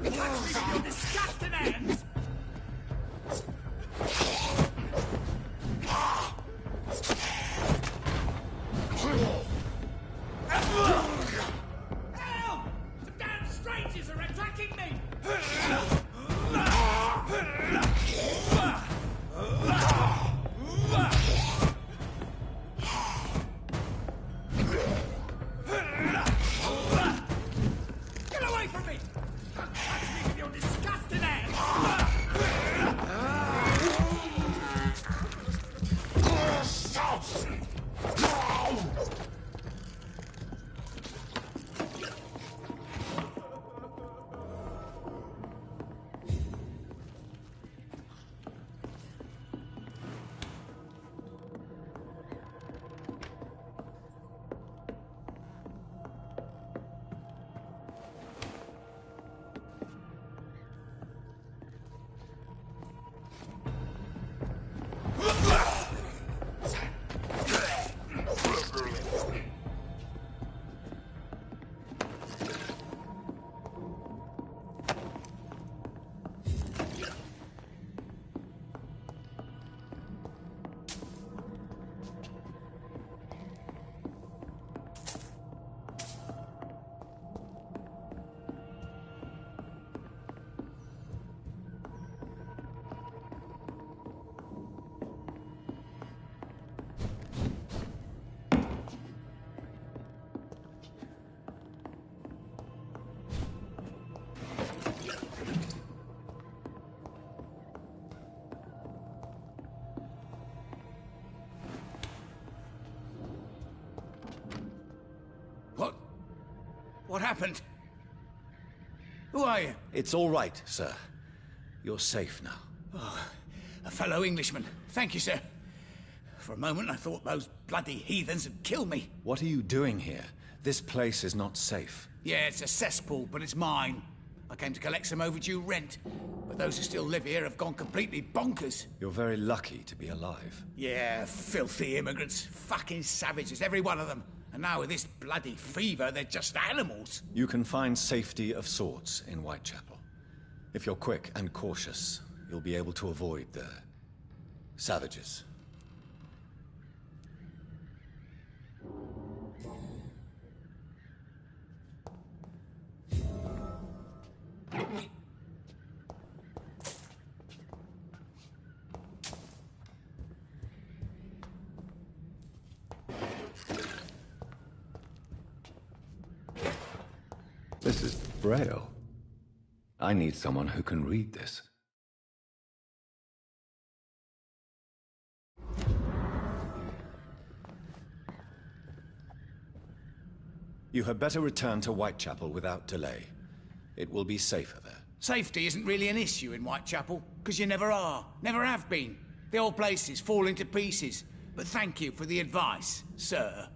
Touch me with your disgusting hands! Help! Some damn strangers are attacking me! Get away from me! Touch me with your disgusting hands! What happened? Who are you? It's all right, sir. You're safe now. Oh, a fellow Englishman. Thank you, sir. For a moment, I thought those bloody heathens had killed me. What are you doing here? This place is not safe. Yeah, it's a cesspool, but it's mine. I came to collect some overdue rent, but those who still live here have gone completely bonkers. You're very lucky to be alive. Yeah, filthy immigrants. Fucking savages, every one of them. And now with this bloody fever, they're just animals. You can find safety of sorts in Whitechapel. If you're quick and cautious, you'll be able to avoid the savages. This is Braille. I need someone who can read this. You had better return to Whitechapel without delay. It will be safer there. Safety isn't really an issue in Whitechapel, because you never are, never have been. The old place is falling to pieces. But thank you for the advice, sir.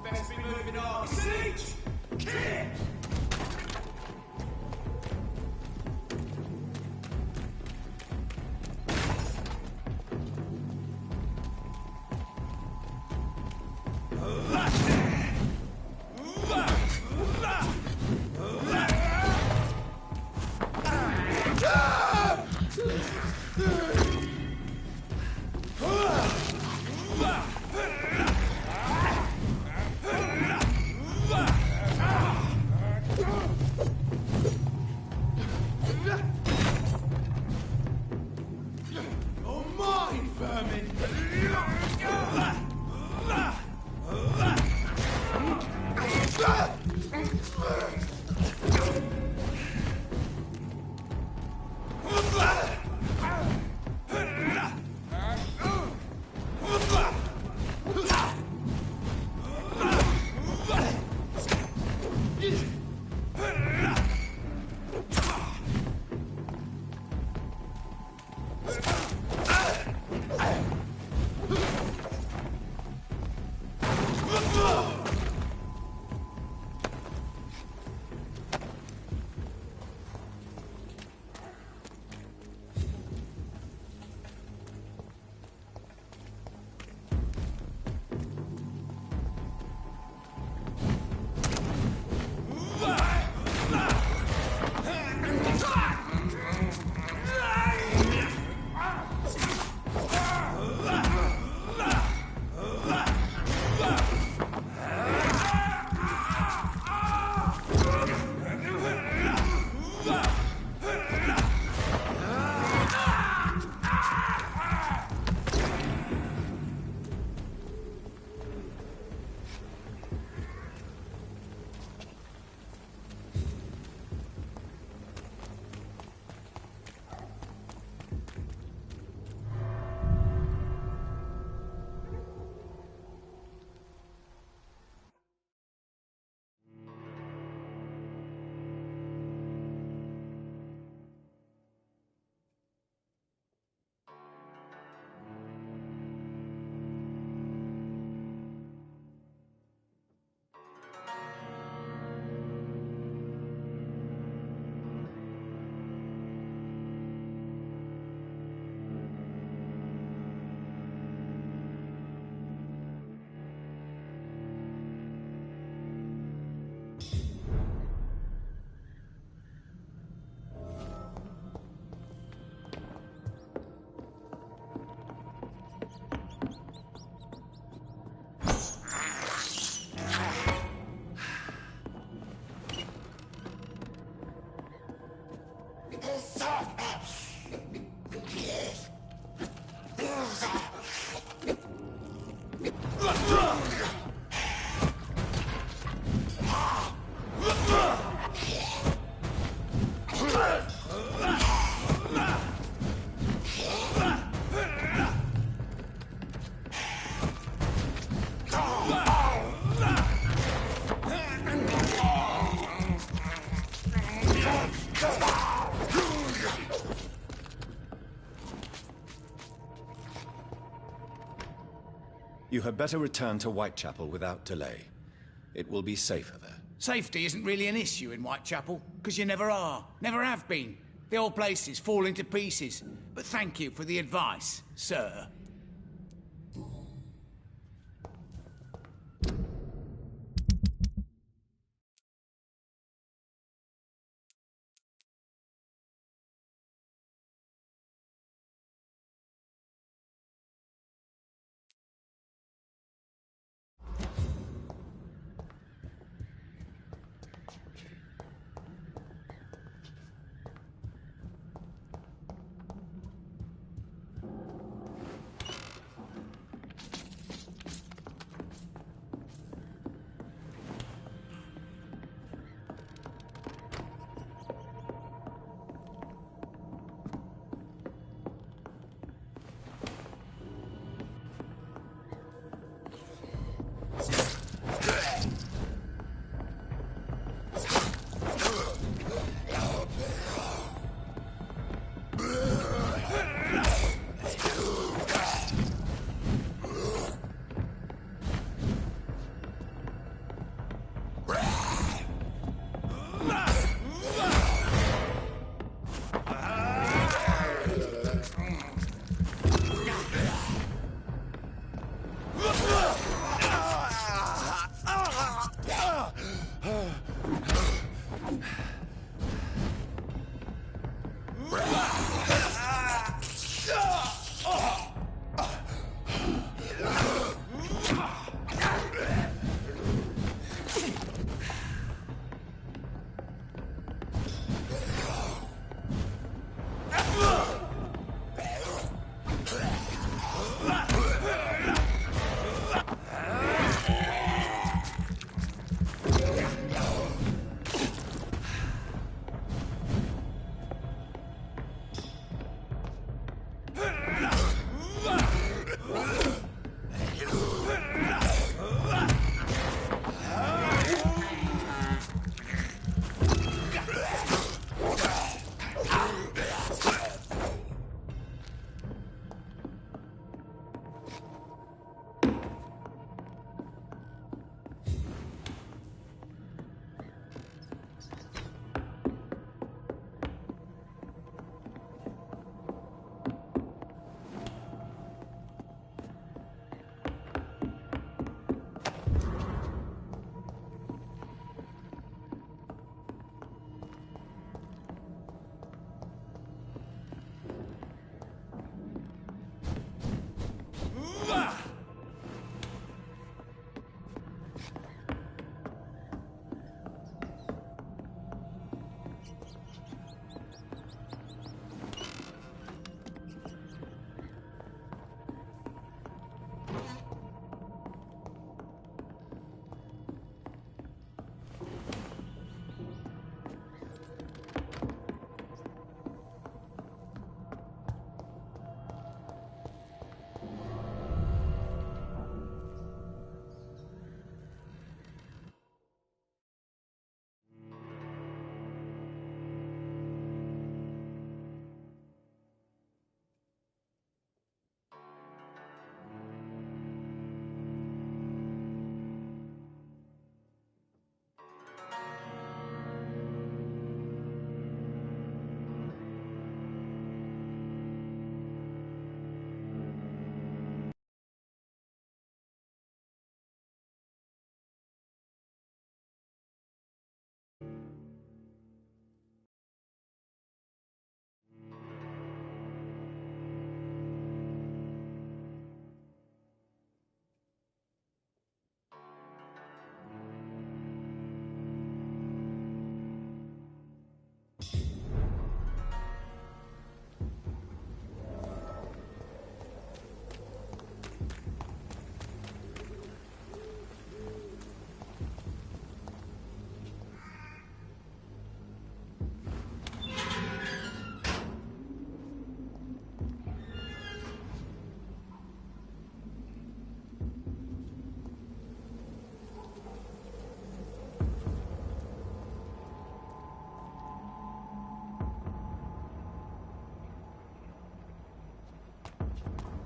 Best be moving on. Siege! Kill! You had better return to Whitechapel without delay. It will be safer there. Safety isn't really an issue in Whitechapel, because you never are. Never have been. The old place is falling to pieces. But thank you for the advice, sir.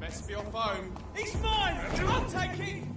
Best be off home. He's mine! I'll take it!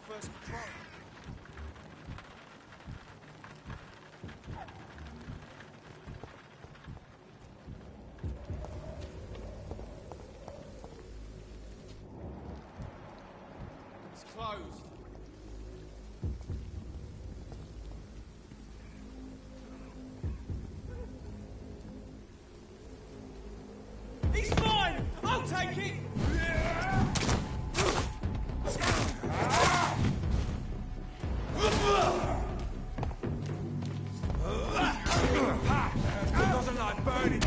first patrol. It's closed. He's fine! I'll take it! Doesn't like burning.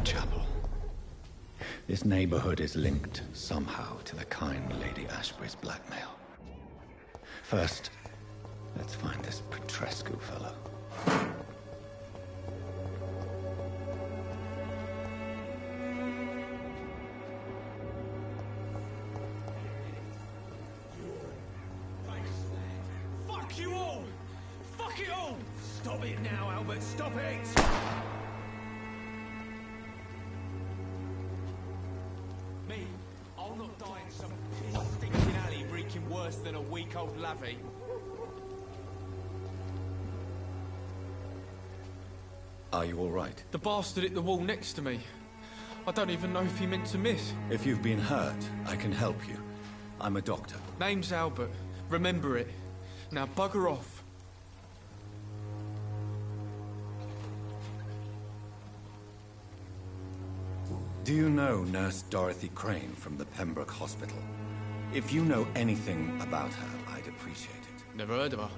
Whitechapel. This neighborhood is linked somehow to the kind Lady Ashbury's blackmail. First, let's find this Petrescu fellow. Fuck you all! Fuck it all! Stop it now, Albert, stop it! Me? I'll not die in some piss-stinking alley reeking worse than a week-old lavvy. Are you all right? The bastard hit the wall next to me. I don't even know if he meant to miss. If you've been hurt, I can help you. I'm a doctor. Name's Albert. Remember it. Now bugger off. Do you know Nurse Dorothy Crane from the Pembroke Hospital? If you know anything about her, I'd appreciate it. Never heard of her.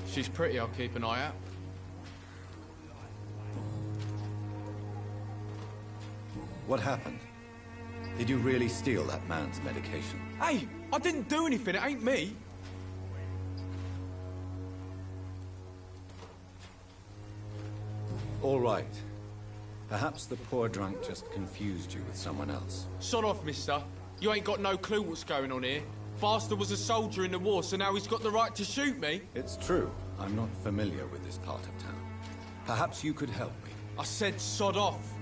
She's pretty, I'll keep an eye out. What happened? Did you really steal that man's medication? Hey, I didn't do anything, it ain't me. All right. Perhaps the poor drunk just confused you with someone else. Sod off, mister. You ain't got no clue what's going on here. Bastard was a soldier in the war, so now he's got the right to shoot me. It's true. I'm not familiar with this part of town. Perhaps you could help me. I said sod off.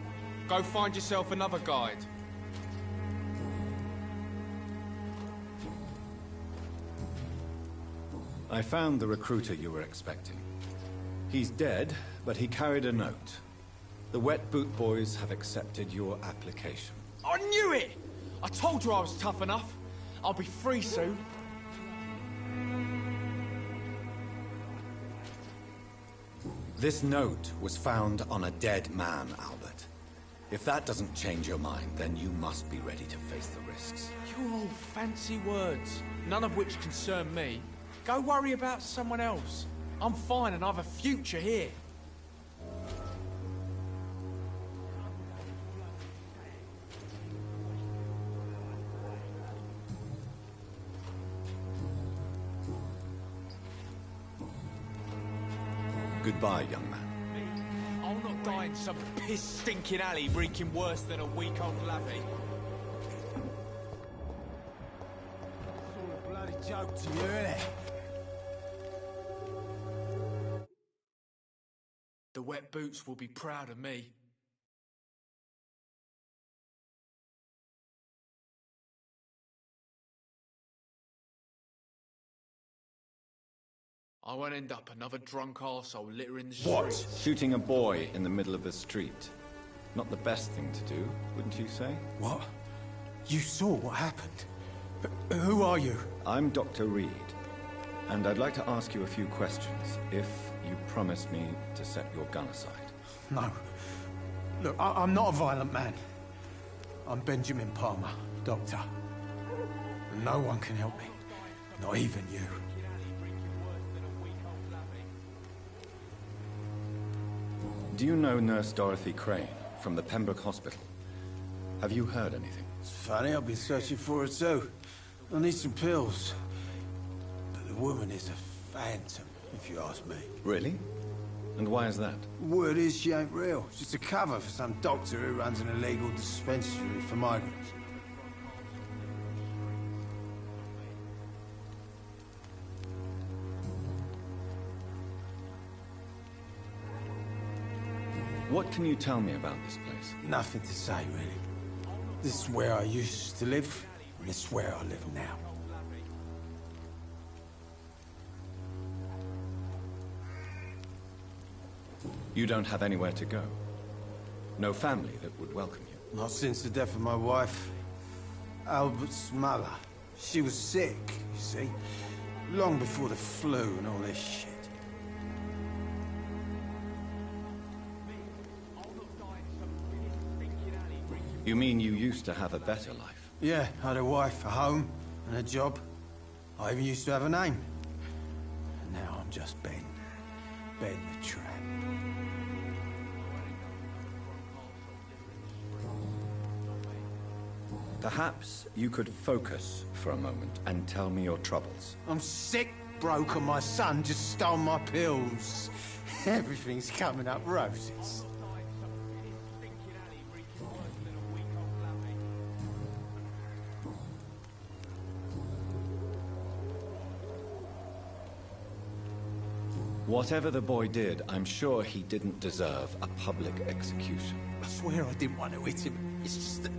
Go find yourself another guide. I found the recruiter you were expecting. He's dead, but he carried a note. The Wet Boot Boys have accepted your application. I knew it! I told you I was tough enough. I'll be free soon. This note was found on a dead man, Albert. If that doesn't change your mind, then you must be ready to face the risks. You're all fancy words, none of which concern me. Go worry about someone else. I'm fine and I've a future here. Goodbye, young man. I'll not die in some piss-stinking alley reeking worse than a week-old lavvy. It's all a bloody joke to you, isn't it? The Wet Boots will be proud of me. I won't end up another drunk arsehole littering the streets. What? Shooting a boy in the middle of the street. Not the best thing to do, wouldn't you say? What? You saw what happened? Who are you? I'm Dr. Reed, and I'd like to ask you a few questions, if you promise me to set your gun aside. No. Look, I'm not a violent man. I'm Benjamin Palmer, doctor. And no one can help me. Not even you. Do you know Nurse Dorothy Crane from the Pembroke Hospital? Have you heard anything? It's funny, I've been searching for her too. I need some pills. But the woman is a phantom, if you ask me. Really? And why is that? Word is she ain't real. She's just a cover for some doctor who runs an illegal dispensary for migrants. What can you tell me about this place? Nothing to say, really. This is where I used to live, and this is where I live now. You don't have anywhere to go? No family that would welcome you? Not since the death of my wife, Albert's mother. She was sick, you see. Long before the flu and all this shit. You mean you used to have a better life? Yeah, I had a wife, a home, and a job. I even used to have a name. Now I'm just Ben. Ben the Tramp. Perhaps you could focus for a moment and tell me your troubles. I'm sick, broke, and my son just stole my pills. Everything's coming up roses. Whatever the boy did, I'm sure he didn't deserve a public execution. I swear I didn't want to hit him. It's just that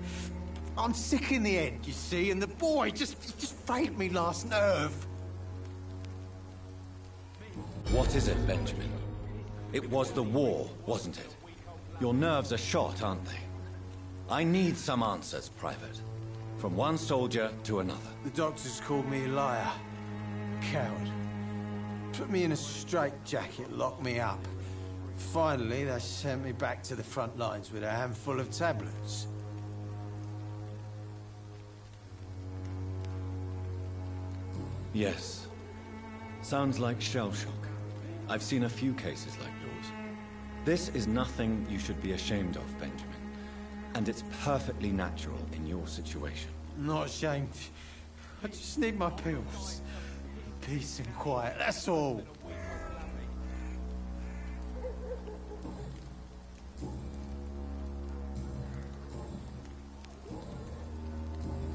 I'm sick in the head, you see, and the boy just failed me last nerve. What is it, Benjamin? It was the war, wasn't it? Your nerves are shot, aren't they? I need some answers, Private. From one soldier to another. The doctors called me a liar. A coward. Put me in a straitjacket, locked me up. Finally, they sent me back to the front lines with a handful of tablets. Yes. Sounds like shell shock. I've seen a few cases like yours. This is nothing you should be ashamed of, Benjamin. And it's perfectly natural in your situation. I'm not ashamed. I just need my pills. Peace and quiet, that's all.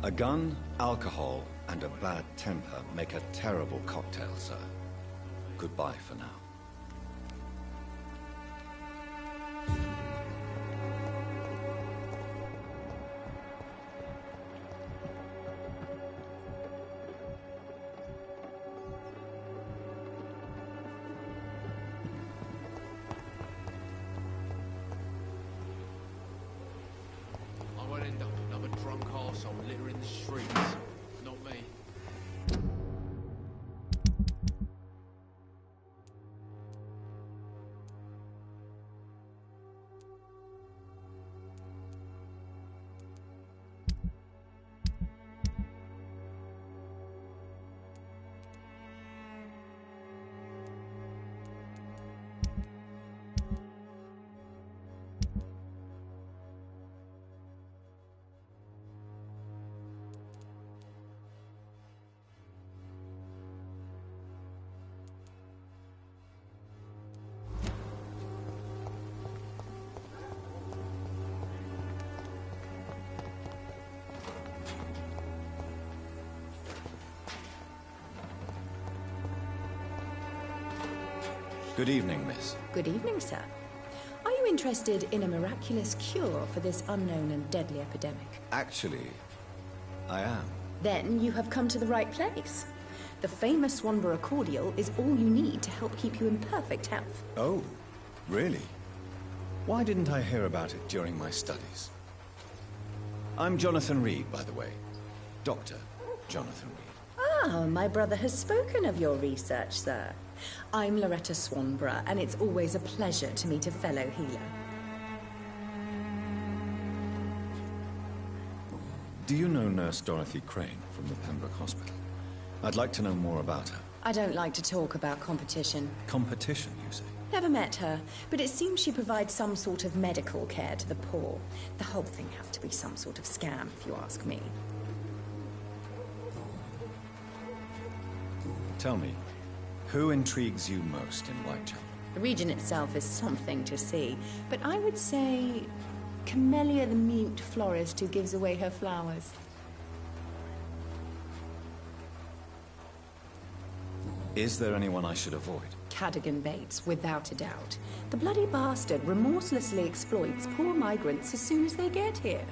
A gun, alcohol, and a bad temper make a terrible cocktail, sir. Goodbye for now. I won't end up another drunk arsehole littering the streets. Not me. Good evening, miss. Good evening, sir. Are you interested in a miraculous cure for this unknown and deadly epidemic? Actually, I am. Then you have come to the right place. The famous Swanborough cordial is all you need to help keep you in perfect health. Oh, really? Why didn't I hear about it during my studies? I'm Jonathan Reed, by the way. Dr. Jonathan Reed. Ah, my brother has spoken of your research, sir. I'm Loretta Swanborough, and it's always a pleasure to meet a fellow healer. Do you know Nurse Dorothy Crane from the Pembroke Hospital? I'd like to know more about her. I don't like to talk about competition. Competition, you say? Never met her, but it seems she provides some sort of medical care to the poor. The whole thing has to be some sort of scam, if you ask me. Tell me, who intrigues you most in Whitechapel? The region itself is something to see, but I would say Camellia the mute florist who gives away her flowers. Is there anyone I should avoid? Cadogan Bates, without a doubt. The bloody bastard remorselessly exploits poor migrants as soon as they get here.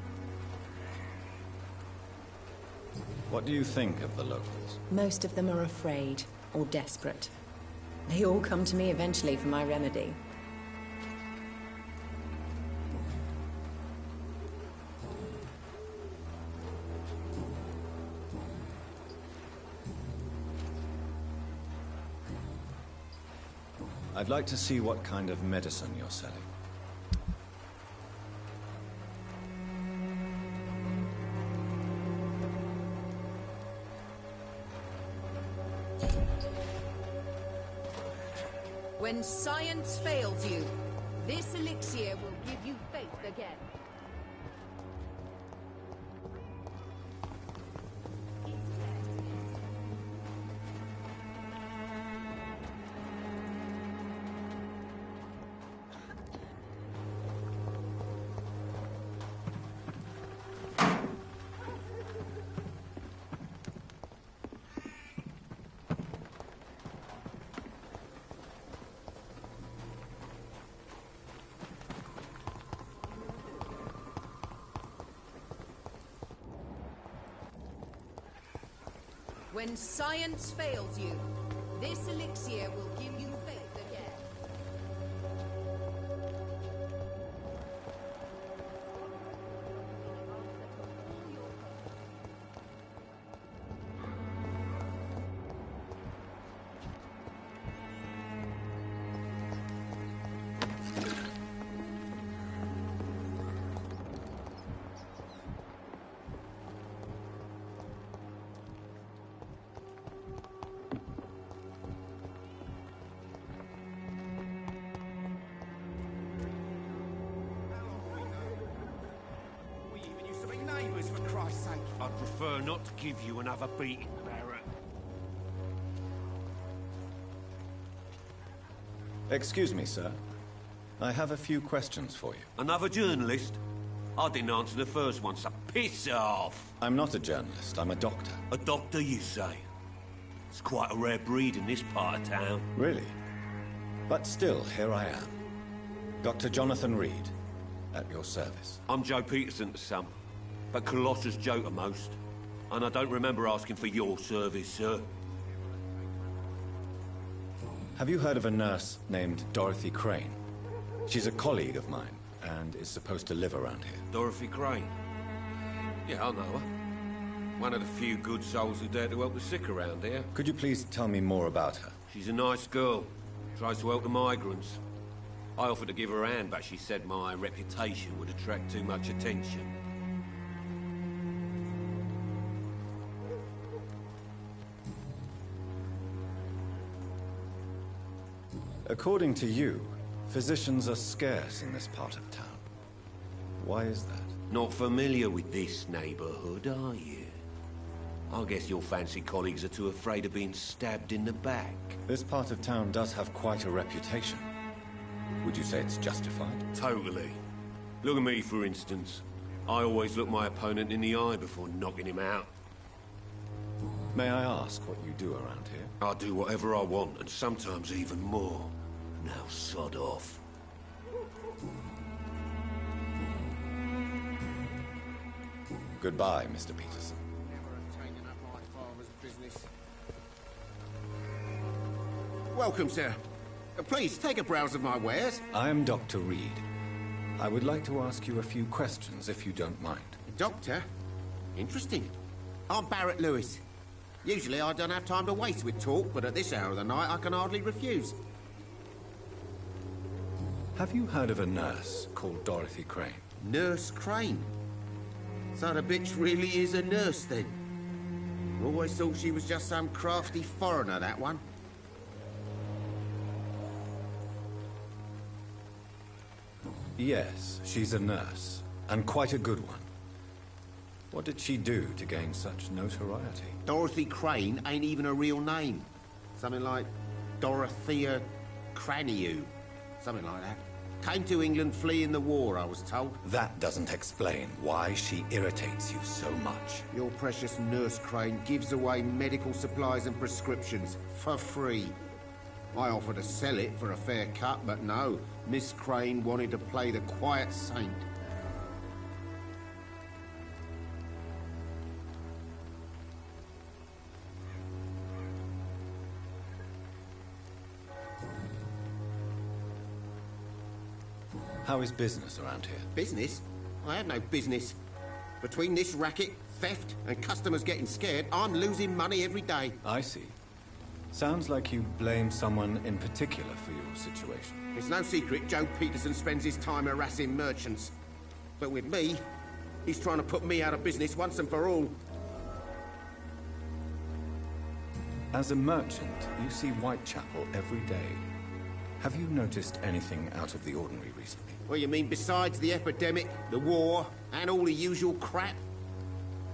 What do you think of the locals? Most of them are afraid or desperate. They all come to me eventually for my remedy. I'd like to see what kind of medicine you're selling. When science fails you, this elixir will give you faith again. When science fails you, this elixir will give you faith again. I'd prefer not to give you another beating, Barrett. Excuse me, sir. I have a few questions for you. Another journalist? I didn't answer the first one, so piss off! I'm not a journalist, I'm a doctor. A doctor, you say? It's quite a rare breed in this part of town. Really? But still, here I am. Dr. Jonathan Reed, at your service. I'm Joe Peterson to some, but Colossus Joe to most. And I don't remember asking for your service, sir. Have you heard of a nurse named Dorothy Crane? She's a colleague of mine, and is supposed to live around here. Dorothy Crane? Yeah, I know her. One of the few good souls who dare to help the sick around here. Could you please tell me more about her? She's a nice girl. Tries to help the migrants. I offered to give her a hand, but she said my reputation would attract too much attention. According to you, physicians are scarce in this part of town. Why is that? Not familiar with this neighborhood, are you? I guess your fancy colleagues are too afraid of being stabbed in the back. This part of town does have quite a reputation. Would you say it's justified? Totally. Look at me, for instance. I always look my opponent in the eye before knocking him out. May I ask what you do around here? I do whatever I want, and sometimes even more. Now sod off. Goodbye, Mr. Peterson. Welcome, sir. Please, take a browse of my wares. I am Dr. Reed. I would like to ask you a few questions, if you don't mind. Doctor? Interesting. I'm Barrett Lewis. Usually I don't have time to waste with talk, but at this hour of the night I can hardly refuse. Have you heard of a nurse called Dorothy Crane? Nurse Crane? So the bitch really is a nurse, then? Always thought she was just some crafty foreigner, that one. Yes, she's a nurse, and quite a good one. What did she do to gain such notoriety? Dorothy Crane ain't even a real name. Something like Dorothea Craniu. Something like that. Came to England fleeing the war, I was told. That doesn't explain why she irritates you so much. Your precious Nurse Crane gives away medical supplies and prescriptions for free. I offered to sell it for a fair cut, but no. Miss Crane wanted to play the quiet saint. How is business around here? Business? I have no business. Between this racket, theft, and customers getting scared, I'm losing money every day. I see. Sounds like you blame someone in particular for your situation. It's no secret Joe Peterson spends his time harassing merchants. But with me, he's trying to put me out of business once and for all. As a merchant, you see Whitechapel every day. Have you noticed anything out of the ordinary recently? What you mean besides the epidemic, the war, and all the usual crap?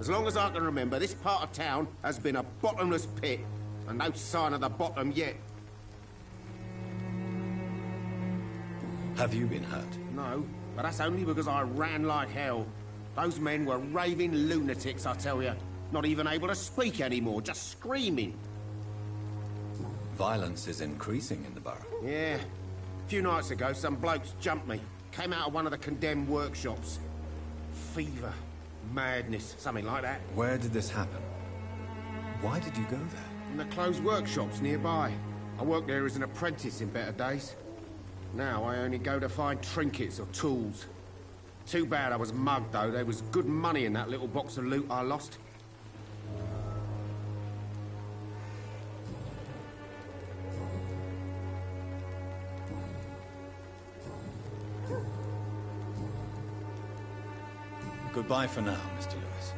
As long as I can remember, this part of town has been a bottomless pit, and no sign of the bottom yet. Have you been hurt? No, but that's only because I ran like hell. Those men were raving lunatics, I tell you. Not even able to speak anymore, just screaming. Violence is increasing in the borough. Yeah. A few nights ago, some blokes jumped me. Came out of one of the condemned workshops. Fever, madness, something like that. Where did this happen? Why did you go there? And the closed workshops nearby. I worked there as an apprentice in better days. Now I only go to find trinkets or tools. Too bad I was mugged, though. There was good money in that little box of loot I lost. Goodbye for now, Mr. Lewis.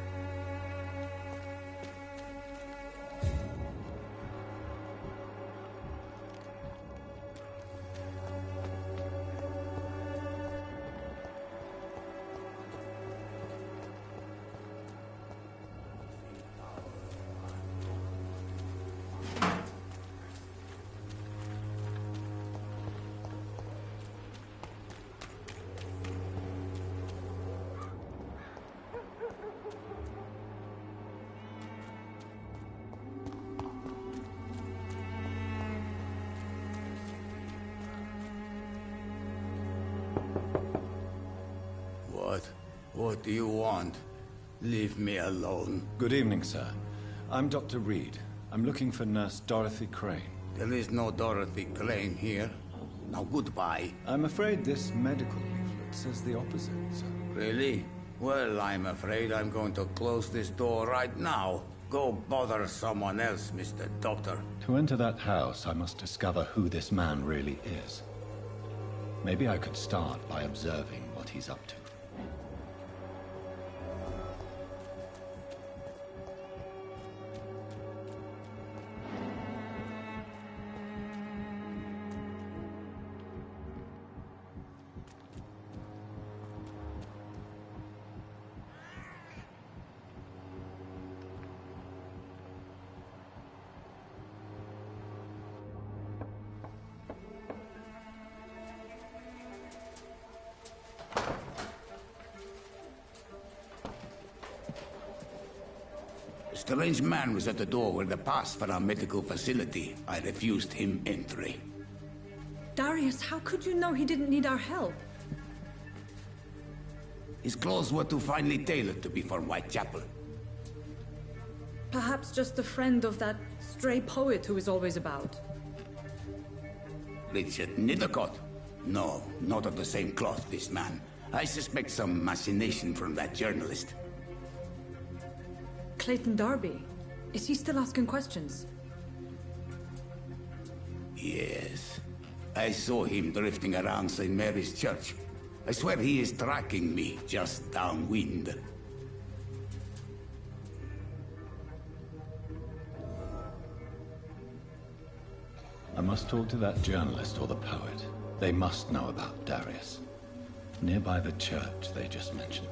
What do you want? Leave me alone. Good evening, sir. I'm Dr. Reed. I'm looking for Nurse Dorothy Crane. There is no Dorothy Crane here. Now goodbye. I'm afraid this medical leaflet says the opposite, sir. Really? Well, I'm afraid I'm going to close this door right now. Go bother someone else, Mr. Doctor. To enter that house, I must discover who this man really is. Maybe I could start by observing what he's up to. A strange man was at the door with a pass for our medical facility. I refused him entry. Darius, how could you know he didn't need our help? His clothes were too finely tailored to be for Whitechapel. Perhaps just a friend of that stray poet who is always about. Richard Nithercott? No, not of the same cloth, this man. I suspect some machination from that journalist. Clayton Darby. Is he still asking questions? Yes. I saw him drifting around St. Mary's Church. I swear he is tracking me just downwind. I must talk to that journalist or the poet. They must know about Darius. Nearby the church they just mentioned.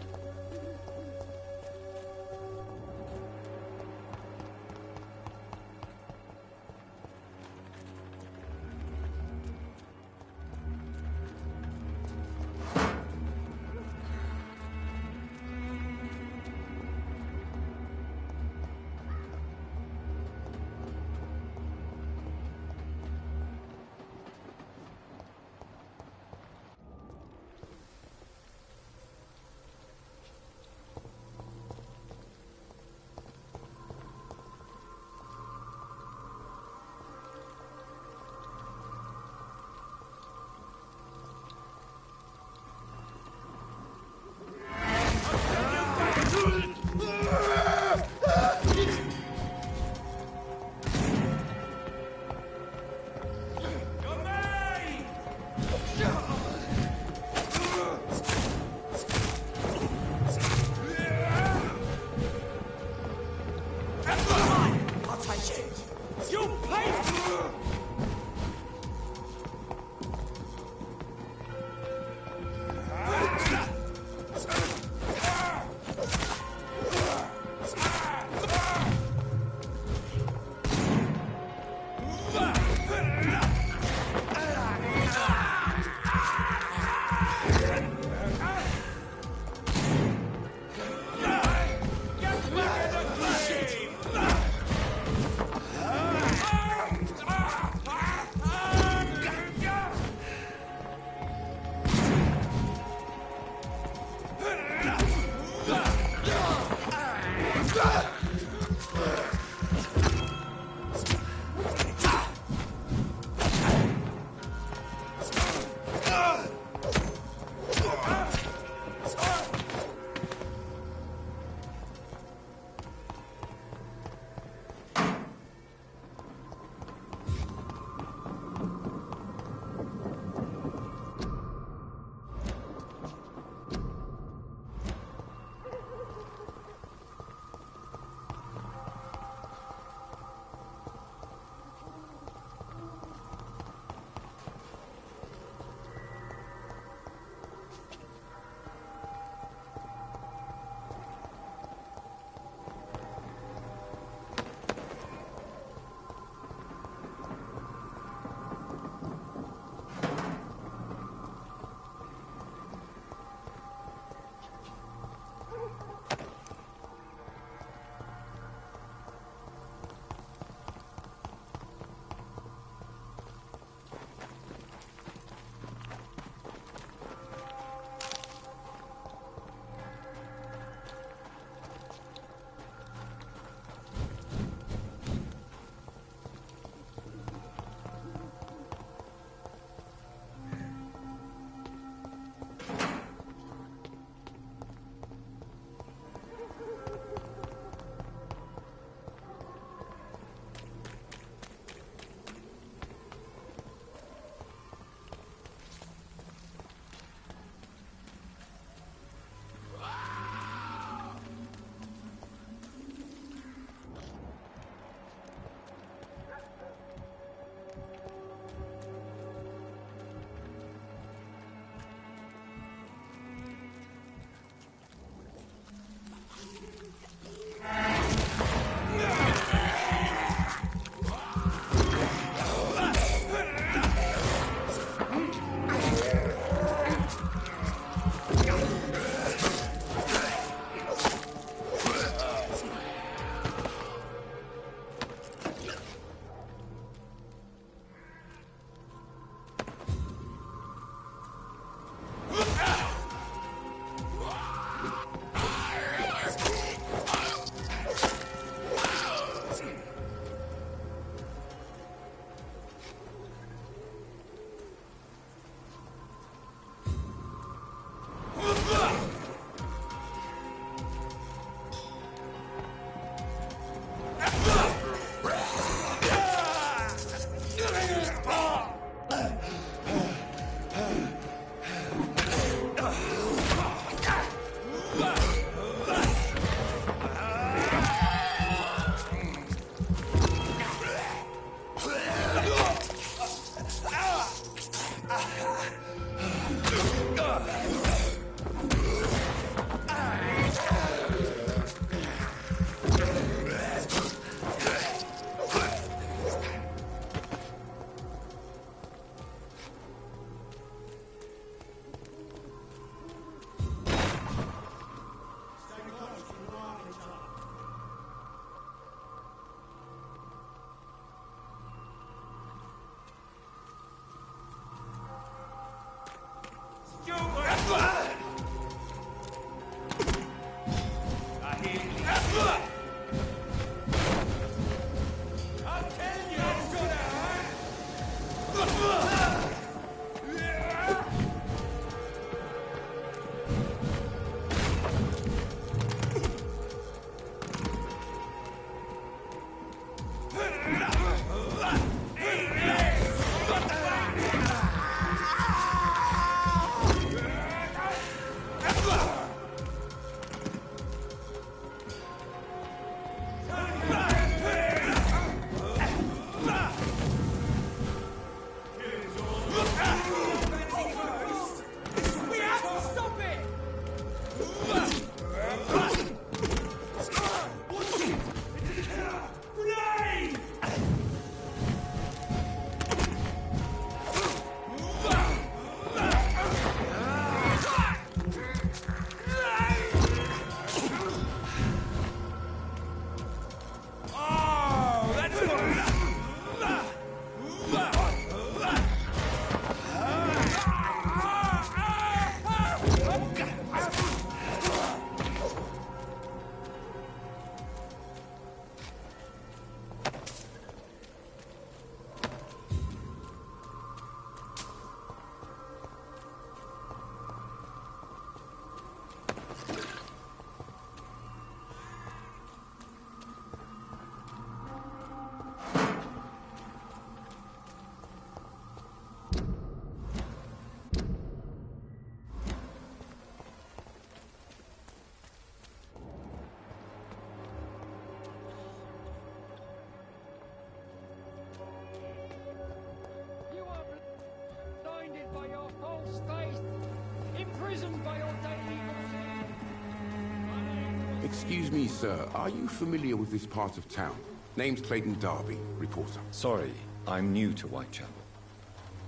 Excuse me, sir. Are you familiar with this part of town? Name's Clayton Darby, reporter. Sorry, I'm new to Whitechapel.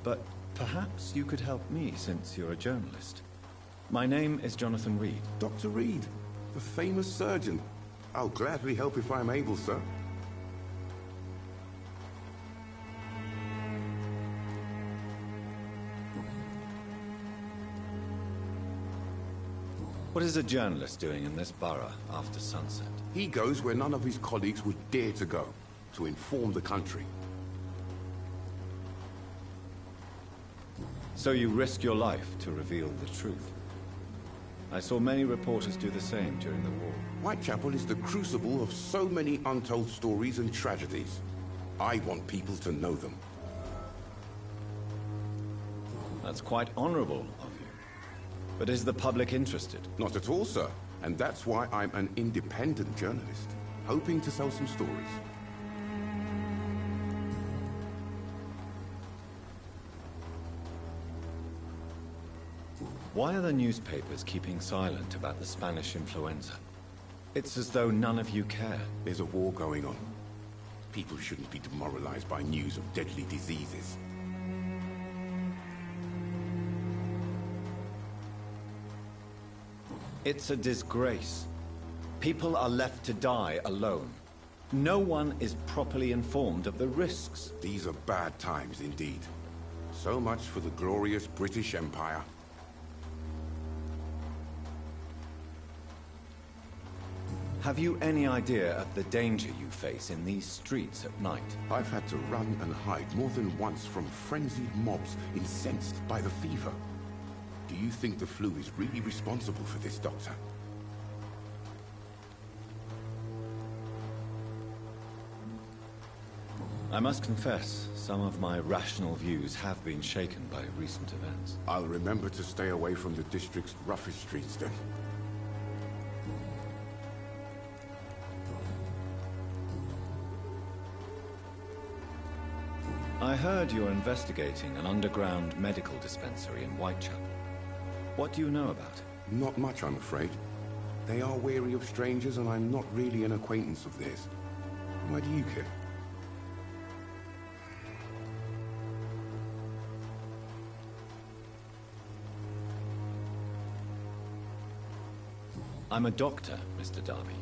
But perhaps you could help me since you're a journalist. My name is Jonathan Reed. Dr. Reed, the famous surgeon. I'll gladly help if I'm able, sir. What is a journalist doing in this borough after sunset? He goes where none of his colleagues would dare to go, to inform the country. So you risk your life to reveal the truth. I saw many reporters do the same during the war. Whitechapel is the crucible of so many untold stories and tragedies. I want people to know them. That's quite honorable of you. But is the public interested? Not at all, sir. And that's why I'm an independent journalist, hoping to sell some stories. Why are the newspapers keeping silent about the Spanish influenza? It's as though none of you care. There's a war going on. People shouldn't be demoralized by news of deadly diseases. It's a disgrace. People are left to die alone. No one is properly informed of the risks. These are bad times indeed. So much for the glorious British Empire. Have you any idea of the danger you face in these streets at night? I've had to run and hide more than once from frenzied mobs incensed by the fever. Do you think the flu is really responsible for this, Doctor? I must confess, some of my rational views have been shaken by recent events. I'll remember to stay away from the district's roughest streets then. I heard you're investigating an underground medical dispensary in Whitechapel. What do you know about it? Not much, I'm afraid. They are wary of strangers, and I'm not really an acquaintance of theirs. Why do you care? I'm a doctor, Mr. Darby.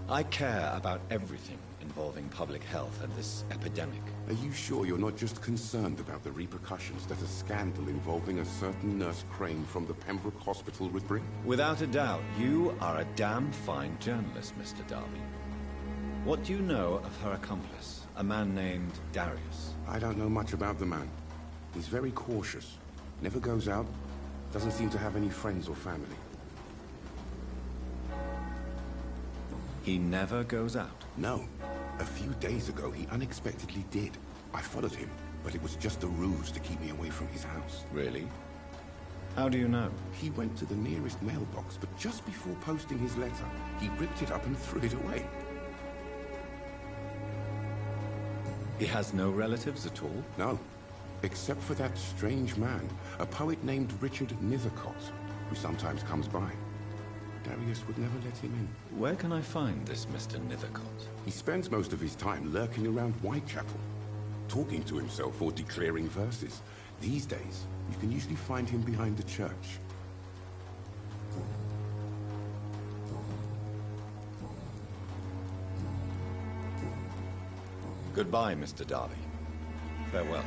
I care about everything involving public health and this epidemic. Are you sure you're not just concerned about the repercussions that a scandal involving a certain Nurse Crane from the Pembroke Hospital would bring? Without a doubt, you are a damn fine journalist, Mr. Darby. What do you know of her accomplice, a man named Darius? I don't know much about the man. He's very cautious. Never goes out. Doesn't seem to have any friends or family. He never goes out? No. A few days ago, he unexpectedly did. I followed him, but it was just a ruse to keep me away from his house. Really? How do you know? He went to the nearest mailbox, but just before posting his letter, he ripped it up and threw it away. He has no relatives at all? No. Except for that strange man, a poet named Richard Nethercott, who sometimes comes by. Darius would never let him in. Where can I find this Mr. Nethercott? He spends most of his time lurking around Whitechapel, talking to himself or declaring verses. These days, you can usually find him behind the church. Goodbye, Mr. Darby. Farewell.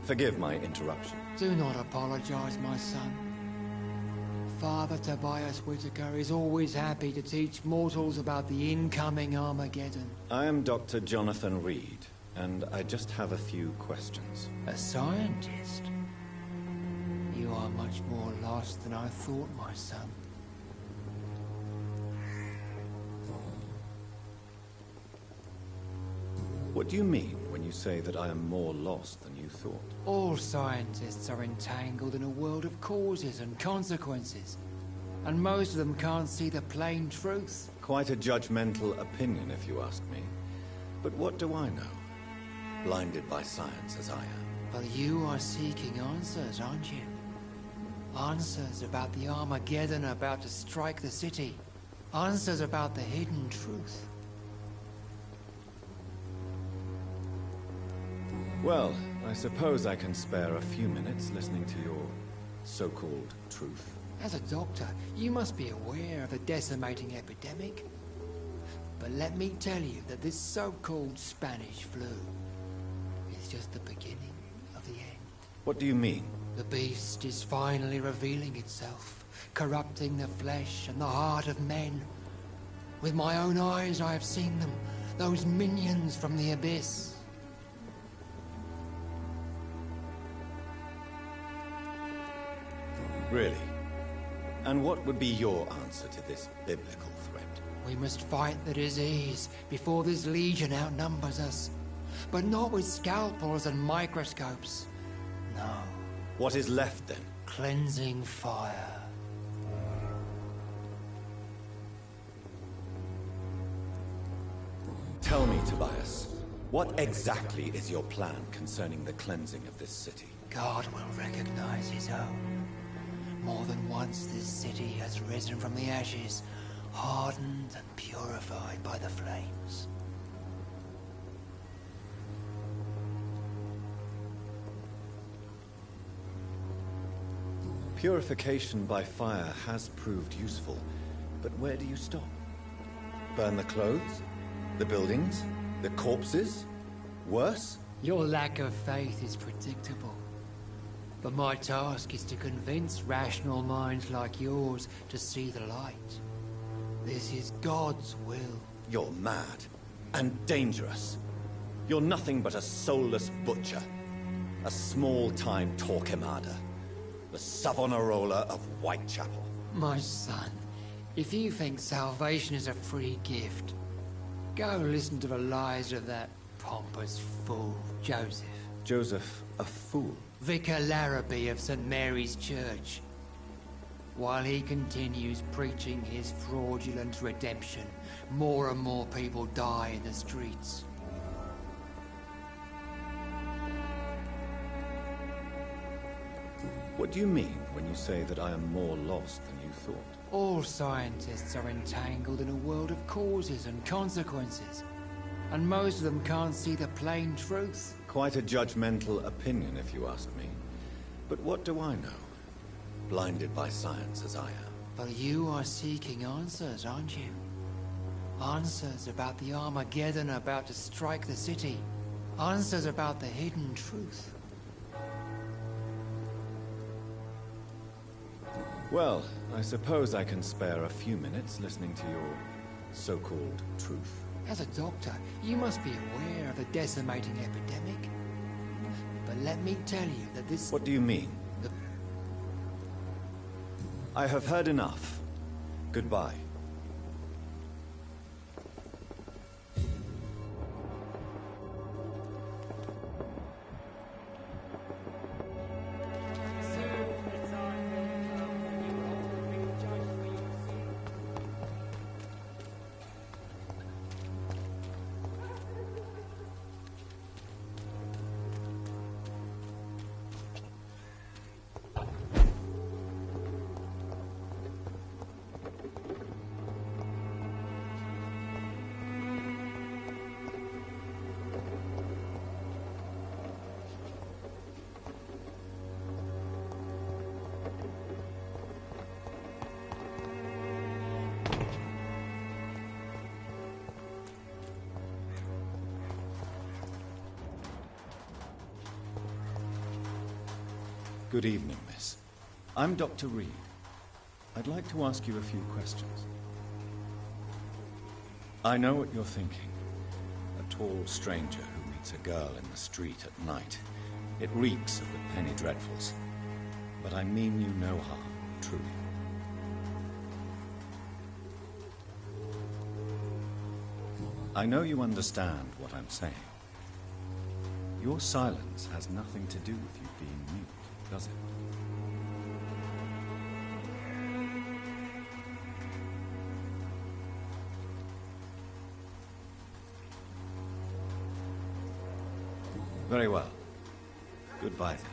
Forgive my interruption. Do not apologize, my son. Father Tobias Whitaker is always happy to teach mortals about the incoming Armageddon. I am Dr. Jonathan Reed, and I just have a few questions. A scientist? You are much more lost than I thought, my son. What do you mean when you say that I am more lost than you thought? All scientists are entangled in a world of causes and consequences, and most of them can't see the plain truth. Quite a judgmental opinion, if you ask me. But what do I know? Blinded by science as I am. But you are seeking answers, aren't you? Answers about the Armageddon about to strike the city. Answers about the hidden truth. Well, I suppose I can spare a few minutes listening to your so-called truth. As a doctor, you must be aware of the decimating epidemic. But let me tell you that this so-called Spanish flu is just the beginning of the end. What do you mean? The beast is finally revealing itself, corrupting the flesh and the heart of men. With my own eyes I have seen them, those minions from the abyss. Really? And what would be your answer to this biblical threat? We must fight the disease before this legion outnumbers us. But not with scalpels and microscopes. No. What is left then? Cleansing fire. Tell me, Tobias, what exactly is your plan concerning the cleansing of this city? God will recognize his own. More than once this city has risen from the ashes, hardened and purified by the flames. Purification by fire has proved useful, but where do you stop? Burn the clothes? The buildings? The corpses? Worse? Your lack of faith is predictable. But my task is to convince rational minds like yours to see the light. This is God's will. You're mad. And dangerous. You're nothing but a soulless butcher. A small-time Torquemada. The Savonarola of Whitechapel. My son, if you think salvation is a free gift, Go listen to the lies of that pompous fool, Joseph. Joseph, a fool? Vicar Larrabee of St. Mary's Church. While he continues preaching his fraudulent redemption, more and more people die in the streets. What do you mean when you say that I am more lost than you thought? All scientists are entangled in a world of causes and consequences, and most of them can't see the plain truth. Quite a judgmental opinion, if you ask me. But what do I know? Blinded by science as I am. But you are seeking answers, aren't you? Answers about the Armageddon about to strike the city. Answers about the hidden truth. Well, I suppose I can spare a few minutes listening to your so-called truth. As a doctor, you must be aware of the decimating epidemic. But let me tell you that this... What do you mean? I have heard enough. Goodbye. Good evening, miss. I'm Dr. Reed. I'd like to ask you a few questions. I know what you're thinking. A tall stranger who meets a girl in the street at night. It reeks of the penny dreadfuls. But I mean you no harm, truly. I know you understand what I'm saying. Your silence has nothing to do with you being mute, does it? Very well. Goodbye then.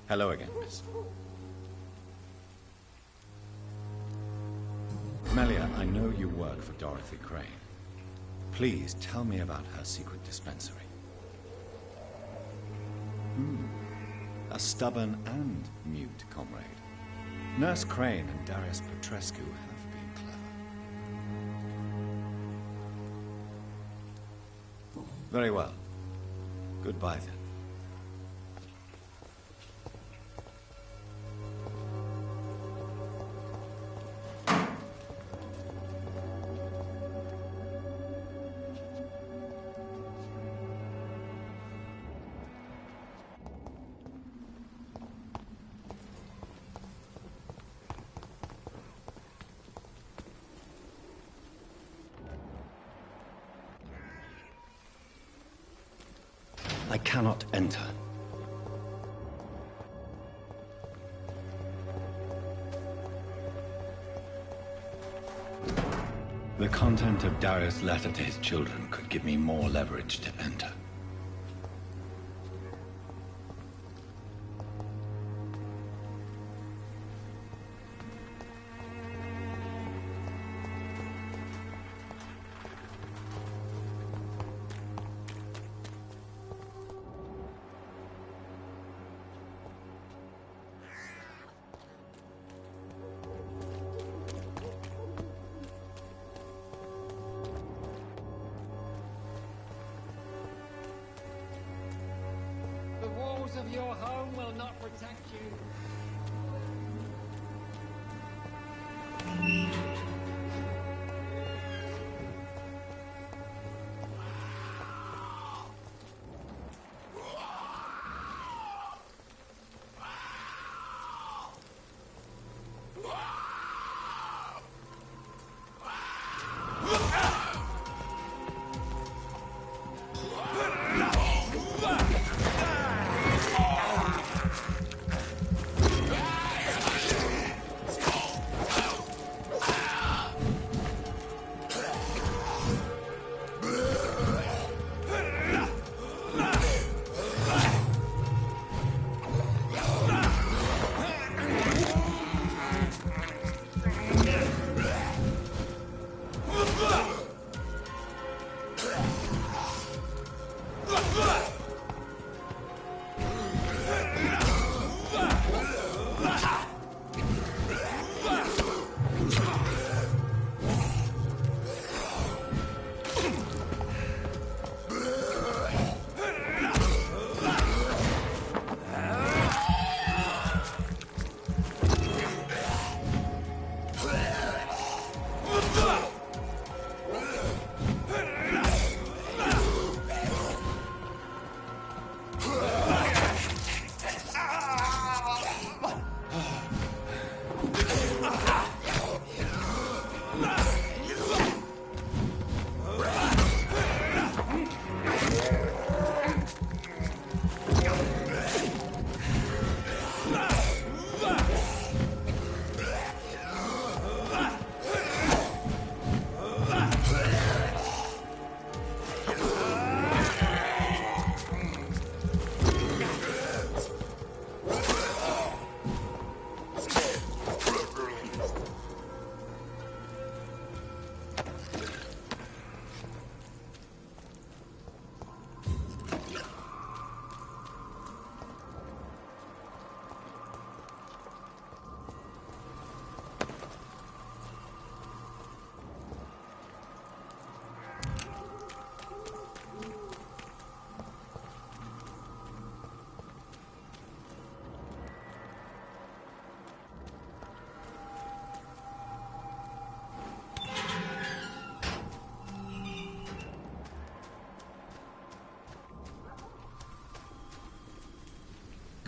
Hello again, miss. Melia, I know you work for Dorothy Crane. Please tell me about her secret dispensary. A stubborn and mute comrade. Nurse Crane and Darius Petrescu have been clever. Very well. Goodbye then. I cannot enter. The content of Darius' letter to his children could give me more leverage to enter. walls of your home will not protect you.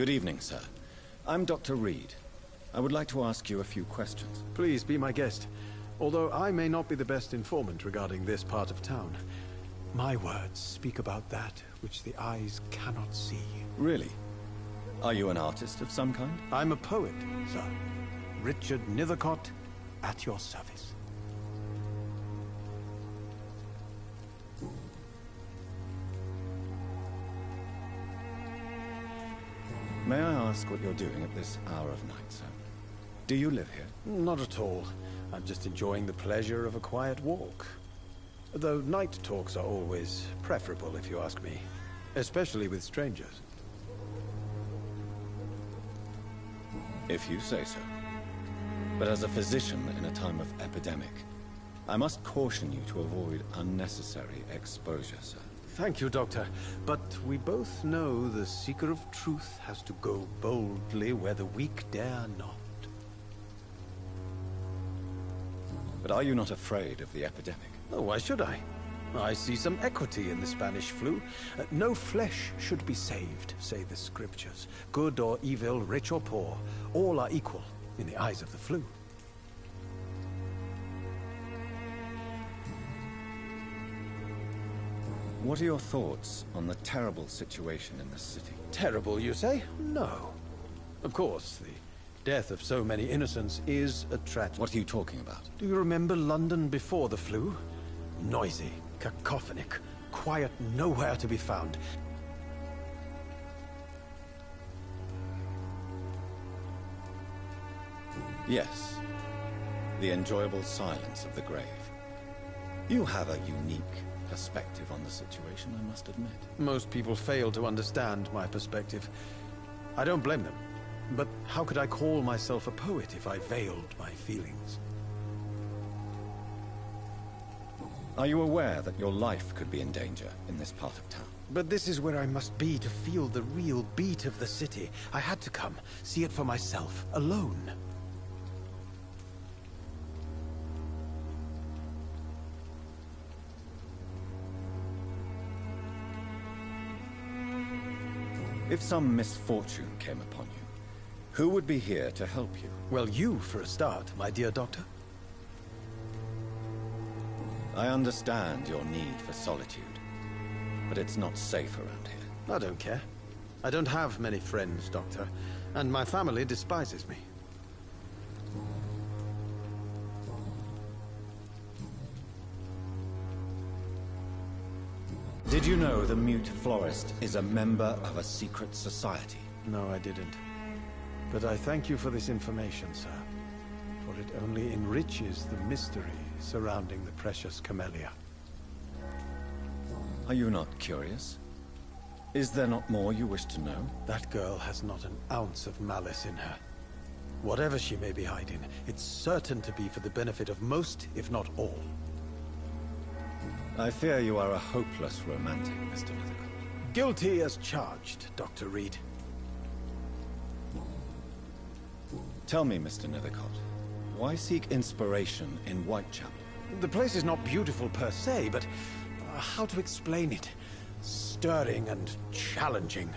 Good evening, sir. I'm Dr. Reed. I would like to ask you a few questions. Please be my guest. Although I may not be the best informant regarding this part of town, my words speak about that which the eyes cannot see. Really? Are you an artist of some kind? I'm a poet, sir. Richard Nethercott, at your service. May I ask what you're doing at this hour of night, sir? Do you live here? Not at all. I'm just enjoying the pleasure of a quiet walk. Though night talks are always preferable, if you ask me. Especially with strangers. If you say so. But as a physician in a time of epidemic, I must caution you to avoid unnecessary exposure, sir. Thank you, Doctor. But we both know the seeker of truth has to go boldly where the weak dare not. But are you not afraid of the epidemic? Oh, why should I? I see some equity in the Spanish flu. No flesh should be saved, say the scriptures. Good or evil, rich or poor, all are equal in the eyes of the flu. What are your thoughts on the terrible situation in the city? Terrible, you say? No. Of course, the death of so many innocents is a tragedy. What are you talking about? Do you remember London before the flu? Noisy, cacophonic, quiet nowhere to be found. Yes. The enjoyable silence of the grave. You have a unique perspective on the situation, I must admit. Most people fail to understand my perspective. I don't blame them. But how could I call myself a poet if I veiled my feelings? Are you aware that your life could be in danger in this part of town? But this is where I must be to feel the real beat of the city. I had to come, see it for myself, alone. If some misfortune came upon you, who would be here to help you? Well, you, for a start, my dear doctor. I understand your need for solitude, but it's not safe around here. I don't care. I don't have many friends, Doctor, and my family despises me. Did you know the Mute Florist is a member of a secret society? No, I didn't. But I thank you for this information, sir. For it only enriches the mystery surrounding the precious camellia. Are you not curious? Is there not more you wish to know? That girl has not an ounce of malice in her. Whatever she may be hiding, it's certain to be for the benefit of most, if not all. I fear you are a hopeless romantic, Mr. Nethercott. Guilty as charged, Dr. Reed. Tell me, Mr. Nethercott, why seek inspiration in Whitechapel? The place is not beautiful per se, but how to explain it? Stirring and challenging.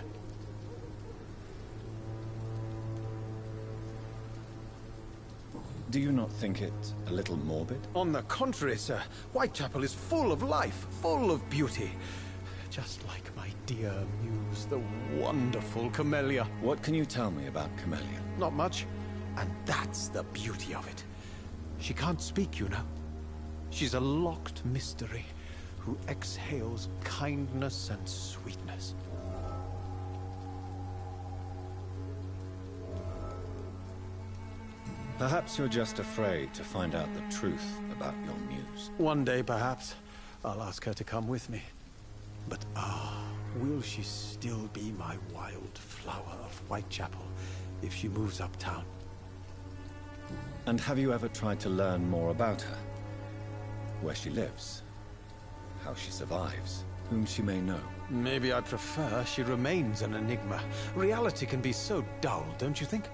Do you not think it a little morbid? On the contrary, sir. Whitechapel is full of life, full of beauty. Just like my dear muse, the wonderful Camellia. What can you tell me about Camellia? Not much. And that's the beauty of it. She can't speak, you know. She's a locked mystery who exhales kindness and sweetness. Perhaps you're just afraid to find out the truth about your muse. One day, perhaps, I'll ask her to come with me. But will she still be my wild flower of Whitechapel if she moves uptown? And have you ever tried to learn more about her? Where she lives? How she survives? Whom she may know? Maybe I'd prefer she remains an enigma. Reality can be so dull, don't you think?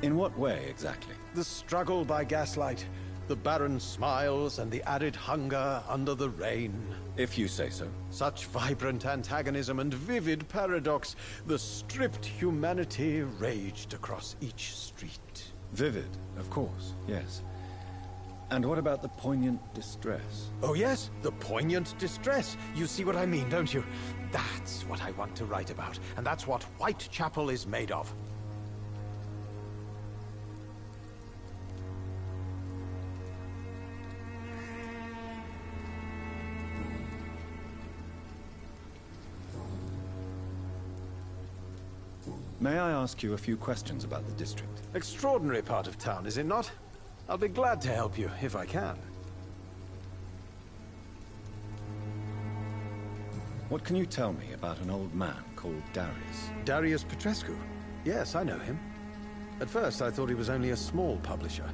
In what way, exactly? The struggle by gaslight, the barren smiles, and the arid hunger under the rain. If you say so. Such vibrant antagonism and vivid paradox. The stripped humanity raged across each street. Vivid, of course, yes. And what about the poignant distress? Oh yes, the poignant distress. You see what I mean, don't you? That's what I want to write about, and that's what Whitechapel is made of. May I ask you a few questions about the district? Extraordinary part of town, is it not? I'll be glad to help you, if I can. What can you tell me about an old man called Darius? Darius Petrescu? Yes, I know him. At first, I thought he was only a small publisher.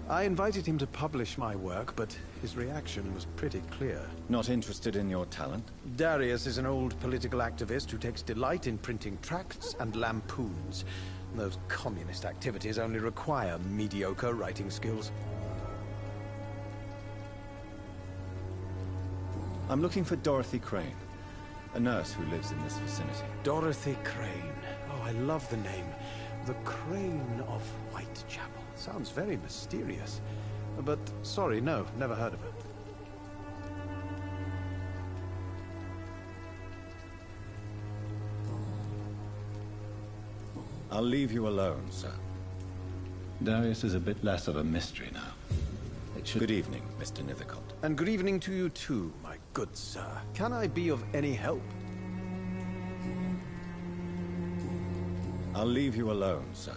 I invited him to publish my work, but his reaction was pretty clear. Not interested in your talent? Darius is an old political activist who takes delight in printing tracts and lampoons. Those communist activities only require mediocre writing skills. I'm looking for Dorothy Crane, a nurse who lives in this vicinity. Dorothy Crane. Oh, I love the name. The Crane of Whitechapel. Sounds very mysterious. But, sorry, no, never heard of her. I'll leave you alone, sir. Darius is a bit less of a mystery now. Good evening, Mr. Nethercott. And good evening to you too, my good sir. Can I be of any help? I'll leave you alone, sir.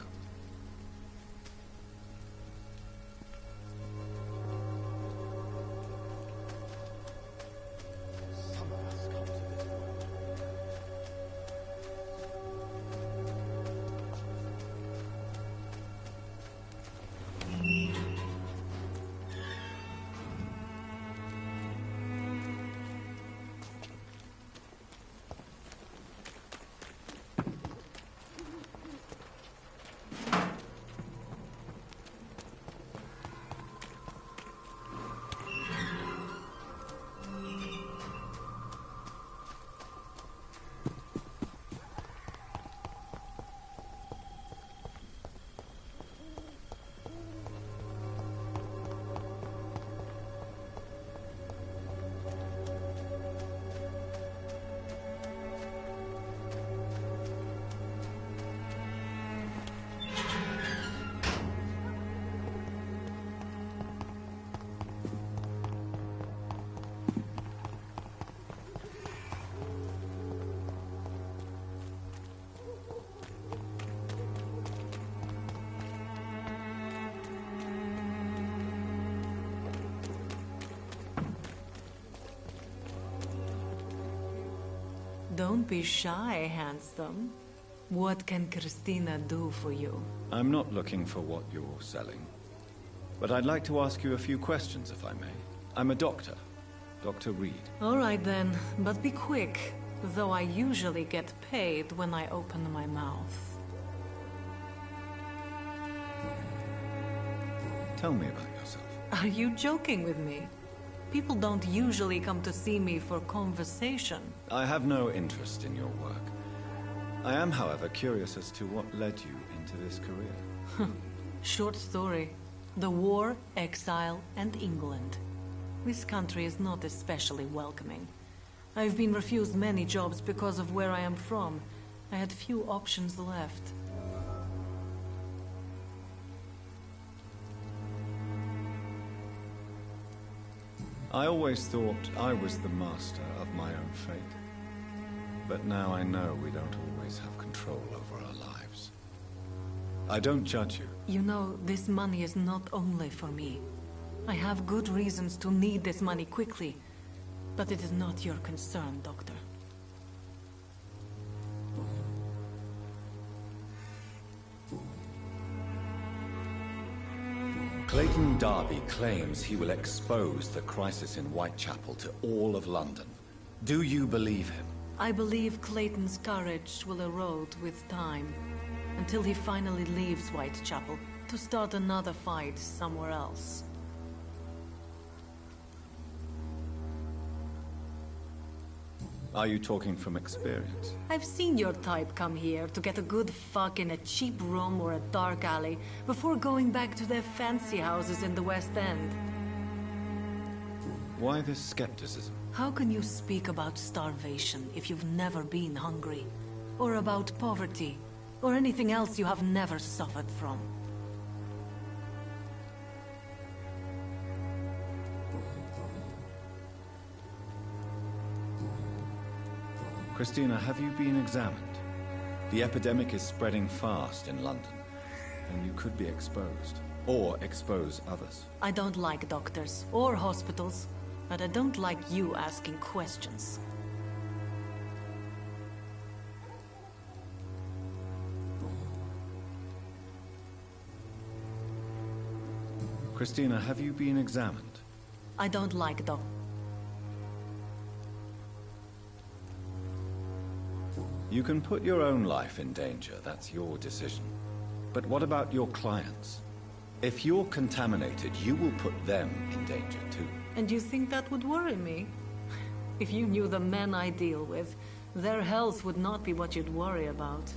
Don't be shy, handsome. What can Christina do for you? I'm not looking for what you're selling. But I'd like to ask you a few questions, if I may. I'm a doctor. Dr. Reed. All right then, but be quick. Though I usually get paid when I open my mouth. Tell me about yourself. Are you joking with me? People don't usually come to see me for conversation. I have no interest in your work. I am, however, curious as to what led you into this career. Short story. The war, exile, and England. This country is not especially welcoming. I've been refused many jobs because of where I am from. I had few options left. I always thought I was the master of my own fate. But now I know we don't always have control over our lives. I don't judge you. You know, this money is not only for me. I have good reasons to need this money quickly. But it is not your concern, Doctor. Clayton Darby claims he will expose the crisis in Whitechapel to all of London. Do you believe him? I believe Clayton's courage will erode with time, until he finally leaves Whitechapel to start another fight somewhere else. Are you talking from experience? I've seen your type come here to get a good fuck in a cheap room or a dark alley before going back to their fancy houses in the West End. Why this skepticism? How can you speak about starvation if you've never been hungry? Or about poverty? Or anything else you have never suffered from? Christina, have you been examined? The epidemic is spreading fast in London, and you could be exposed. Or expose others. I don't like doctors or hospitals, but I don't like you asking questions. Christina, have you been examined? I don't like doctors. You can put your own life in danger, that's your decision. But what about your clients? If you're contaminated, you will put them in danger too. And you think that would worry me? If you knew the men I deal with, their health would not be what you'd worry about.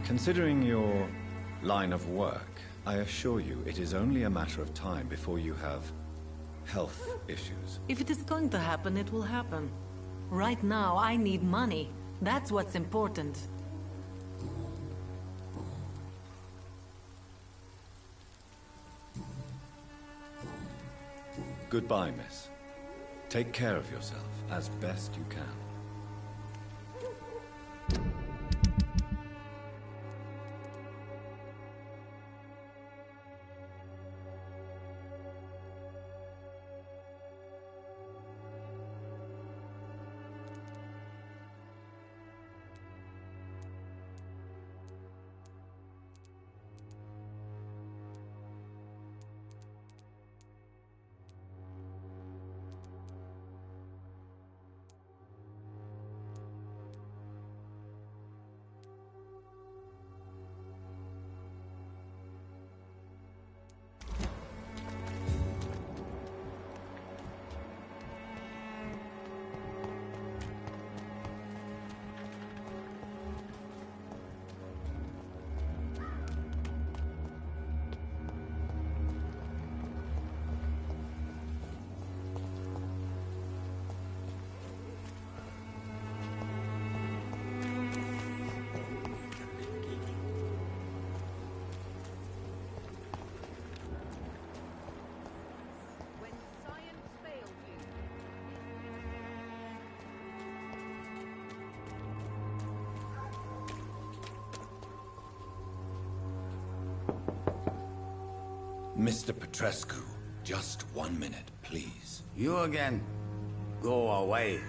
Considering your line of work, I assure you it is only a matter of time before you have health issues. If it is going to happen, it will happen. Right now, I need money. That's what's important. Goodbye, miss. Take care of yourself as best you can. Mr. Petrescu, just 1 minute, please. You again? Go away.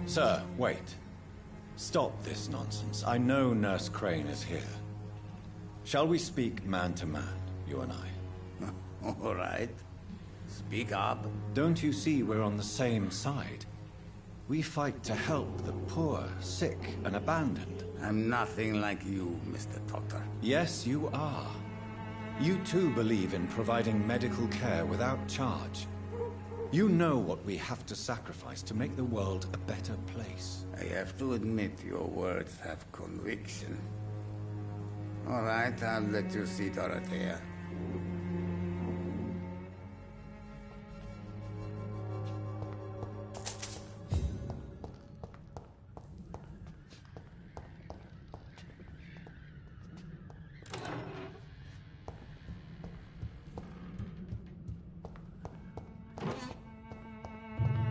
Sir, wait. Stop this nonsense. I know Nurse Crane is here. Shall we speak man to man, you and I? All right. Speak up. Don't you see we're on the same side? We fight to help the poor, sick, and abandoned. I'm nothing like you, Mr. Doctor. Yes, you are. You too believe in providing medical care without charge. You know what we have to sacrifice to make the world a better place. I have to admit your words have conviction. All right, I'll let you see Dorothea.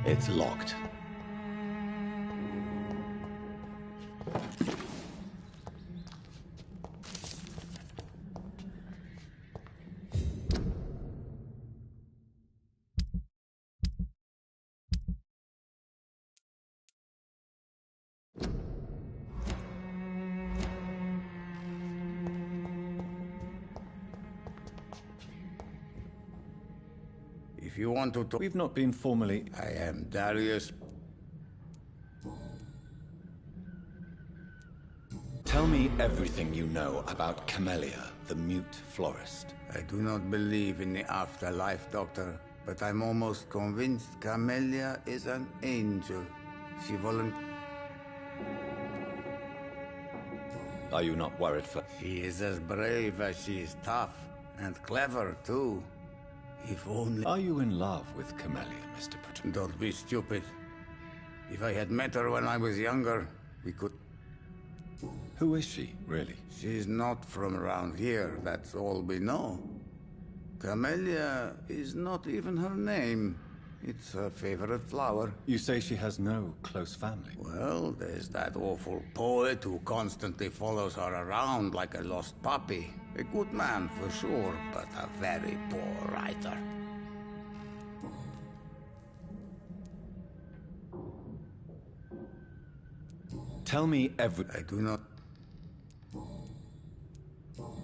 It's locked. If you want to talk... We've not been formally... I am Darius. Tell me everything you know about Camellia, the mute florist. I do not believe in the afterlife, Doctor, but I'm almost convinced Camellia is an angel. She Are you not worried for... She is as brave as she is tough, and clever, too. If only... Are you in love with Camellia, Mr. Petrescu? Don't be stupid. If I had met her when I was younger, we could... Who is she, really? She's not from around here, that's all we know. Camellia is not even her name. It's her favorite flower. You say she has no close family? Well, there's that awful poet who constantly follows her around like a lost puppy. A good man, for sure, but a very poor writer. Tell me I do not...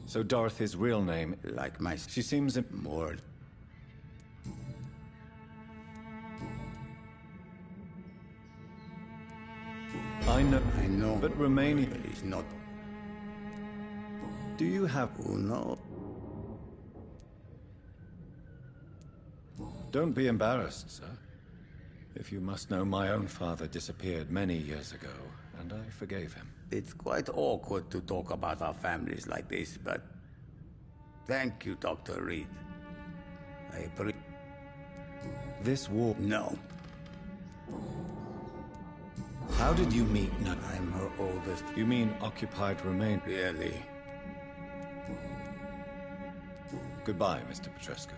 So Dorothy's real name... Like my... She seems... More... I know. I know. But Romania... But he's not... Do you have... Who knows? Don't be embarrassed, sir. If you must know, my own father disappeared many years ago, and I forgave him. It's quite awkward to talk about our families like this, but... Thank you, Dr. Reed. I appreciate... This war... No. How did you meet... No. I'm her oldest... You mean occupied Romania? Really? Goodbye, Mr. Petrescu.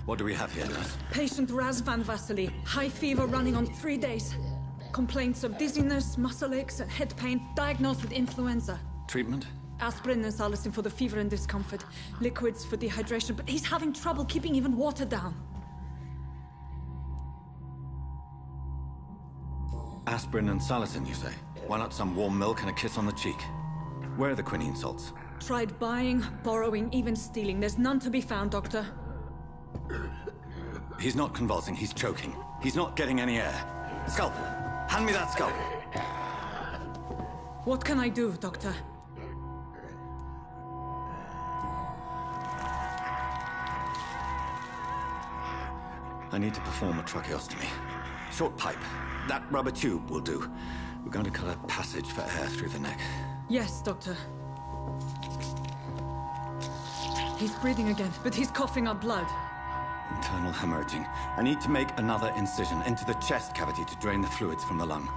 What do we have here, nurse? Patient Raz Van Vasily. High fever running on 3 days. Complaints of dizziness, muscle aches, and head pain. Diagnosed with influenza. Treatment? Aspirin and salicin for the fever and discomfort. Liquids for dehydration, but he's having trouble keeping even water down. Aspirin and salicin, you say? Why not some warm milk and a kiss on the cheek? Where are the quinine salts? Tried buying, borrowing, even stealing. There's none to be found, Doctor. He's not convulsing, he's choking. He's not getting any air. Scalpel! Hand me that scalpel! What can I do, Doctor? I need to perform a tracheostomy. Short pipe. That rubber tube will do. We're going to cut a passage for air through the neck. Yes, Doctor. He's breathing again, but he's coughing up blood. Internal hemorrhaging. I need to make another incision into the chest cavity to drain the fluids from the lung.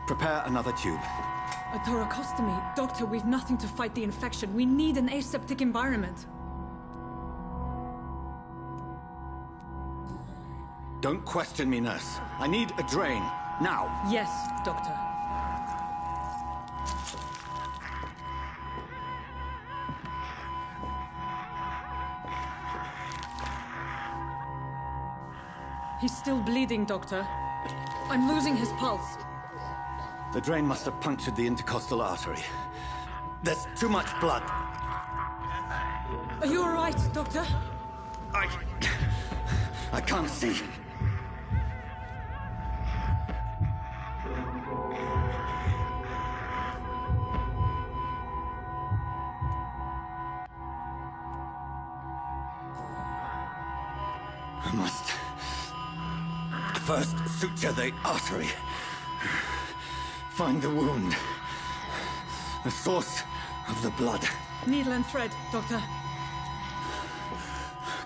Prepare another tube. A thoracostomy? Doctor, we've nothing to fight the infection. We need an aseptic environment. Don't question me, nurse. I need a drain. Now. Yes, Doctor. He's still bleeding, Doctor. I'm losing his pulse. The drain must have punctured the intercostal artery. There's too much blood. Are you all right, Doctor? I can't see. I must first suture the artery. Find the wound. The source of the blood. Needle and thread, Doctor.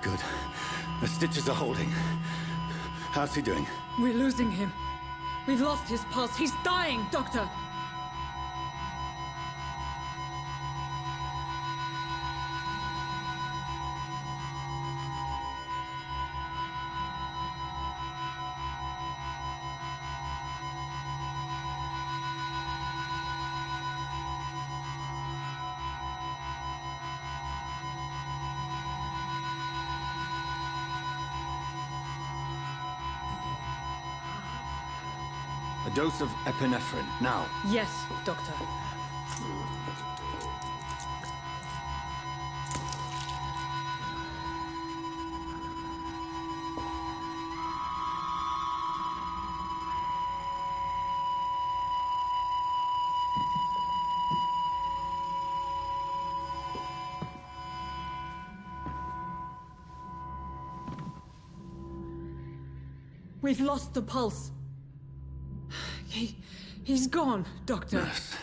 Good. The stitches are holding. How's he doing? We're losing him. We've lost his pulse. He's dying, Doctor. A dose of epinephrine, now. Yes, Doctor. We've lost the pulse. He's gone, Doctor. Nurse,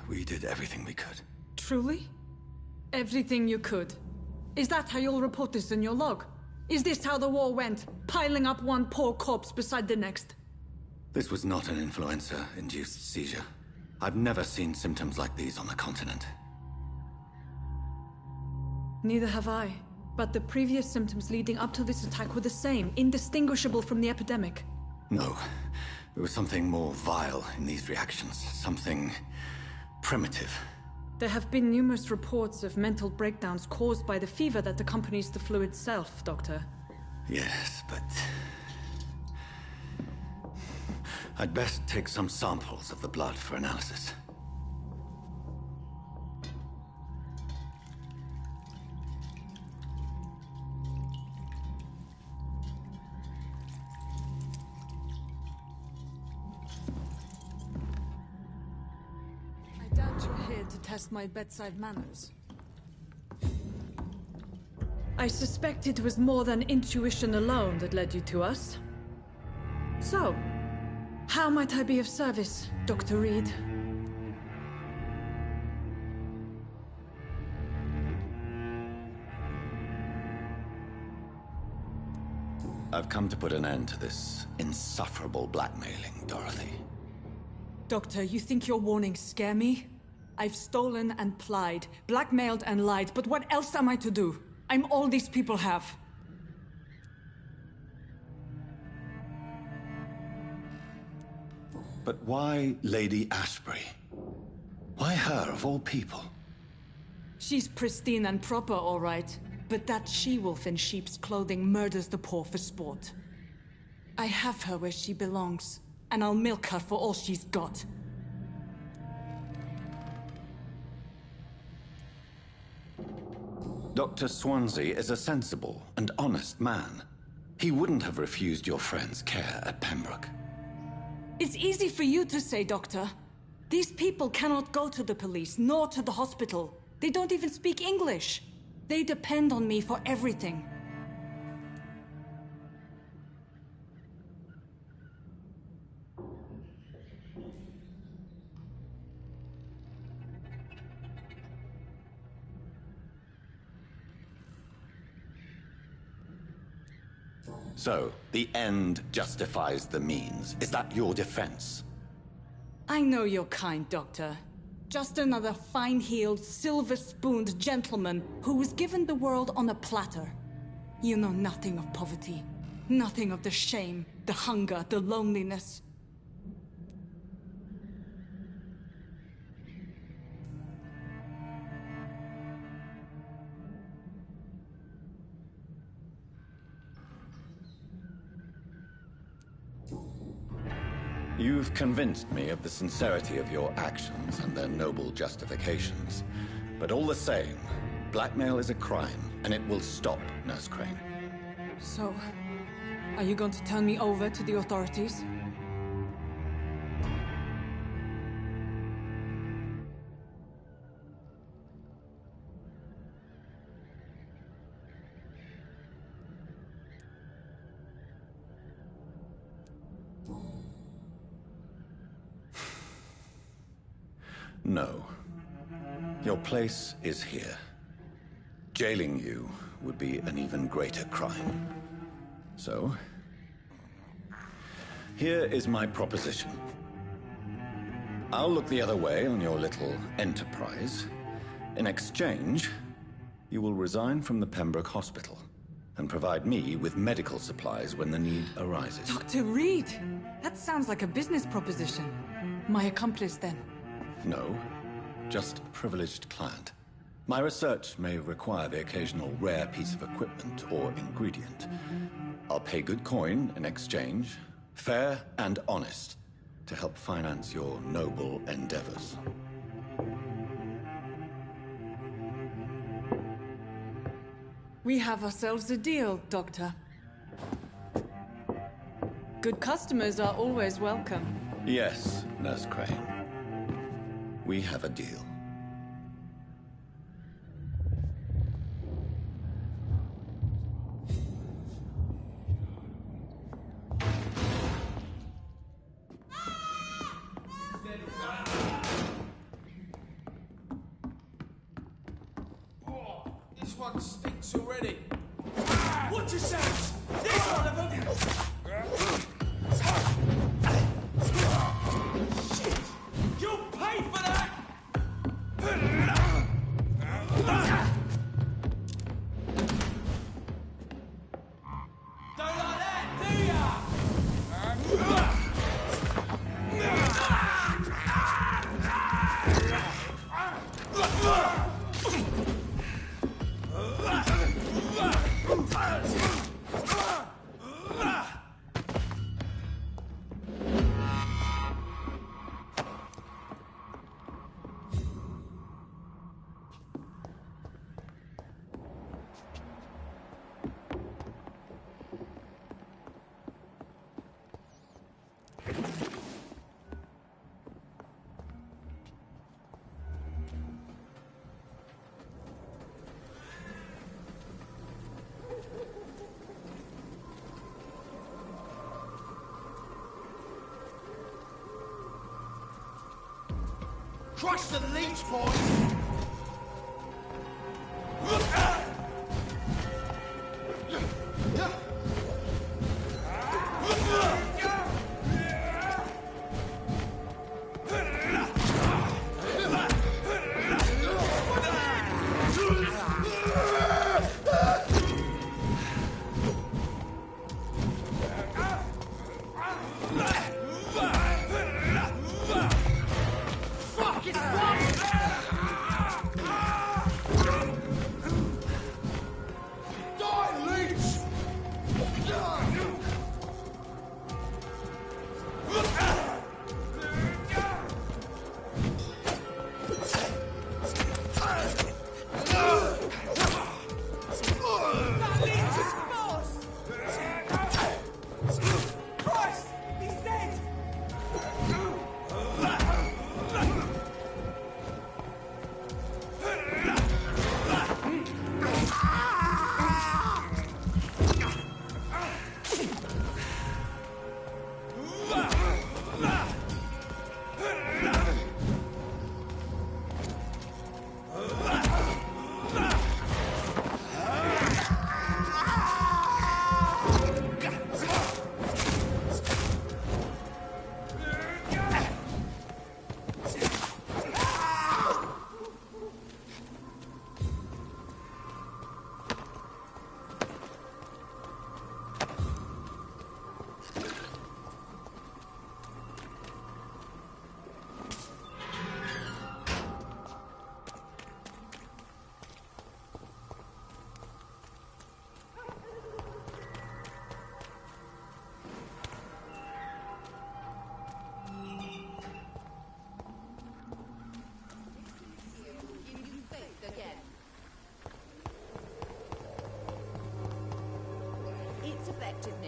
we did everything we could. Truly? Everything you could? Is that how you'll report this in your log? Is this how the war went? Piling up one poor corpse beside the next? This was not an influenza-induced seizure. I've never seen symptoms like these on the continent. Neither have I. But the previous symptoms leading up to this attack were the same, indistinguishable from the epidemic. No. There was something more vile in these reactions. Something primitive. There have been numerous reports of mental breakdowns caused by the fever that accompanies the flu itself, Doctor. Yes, but... I'd best take some samples of the blood for analysis. To test my bedside manners. I suspect it was more than intuition alone that led you to us. So, how might I be of service, Dr. Reed? I've come to put an end to this insufferable blackmailing, Dorothy. Doctor, you think your warnings scare me? I've stolen and plied, blackmailed and lied, but what else am I to do? I'm all these people have. But why Lady Ashbury? Why her, of all people? She's pristine and proper, all right. But that she-wolf in sheep's clothing murders the poor for sport. I have her where she belongs, and I'll milk her for all she's got. Dr. Swansea is a sensible and honest man. He wouldn't have refused your friend's care at Pembroke. It's easy for you to say, Doctor. These people cannot go to the police, nor to the hospital. They don't even speak English. They depend on me for everything. So, the end justifies the means. Is that your defense? I know you're kind, Doctor. Just another fine-heeled, silver-spooned gentleman who was given the world on a platter. You know nothing of poverty. Nothing of the shame, the hunger, the loneliness. You've convinced me of the sincerity of your actions and their noble justifications. But all the same, blackmail is a crime, and it will stop, Nurse Crane. So, are you going to turn me over to the authorities? No. Your place is here. Jailing you would be an even greater crime. So, here is my proposition. I'll look the other way on your little enterprise. In exchange, you will resign from the Pembroke Hospital and provide me with medical supplies when the need arises. Dr. Reed! That sounds like a business proposition. My accomplice, then. No, just a privileged client. My research may require the occasional rare piece of equipment or ingredient. I'll pay good coin in exchange, fair and honest, to help finance your noble endeavors. We have ourselves a deal, Doctor. Good customers are always welcome. Yes, Nurse Crane. We have a deal. This one stinks already. Watch yourselves! There's one of them! Shit! You'll pay for that! Don't like that, do ya? Crush the leech, boys!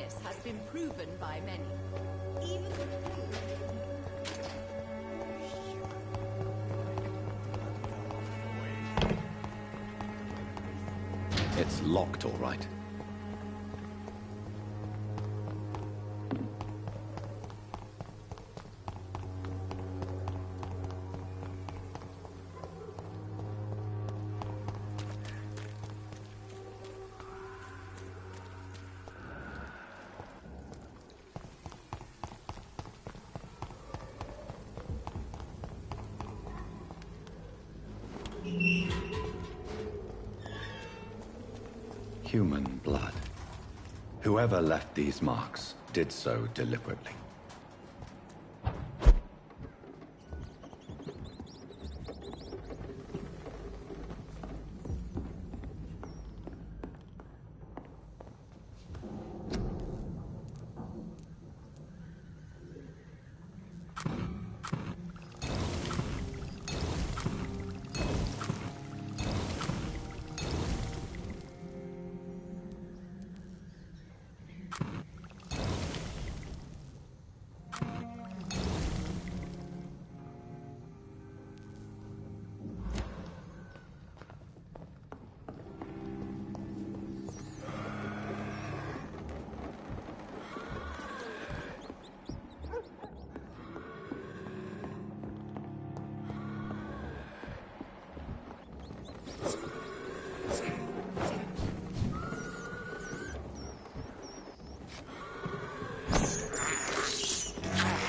harmless has been proven by many. Even the flu. It's locked, all right. Human blood. Whoever left these marks did so deliberately.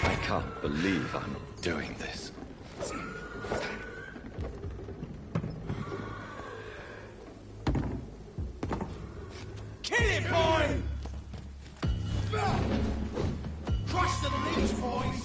I can't believe I'm doing this. Kill him, boy! Crush the leech, boys!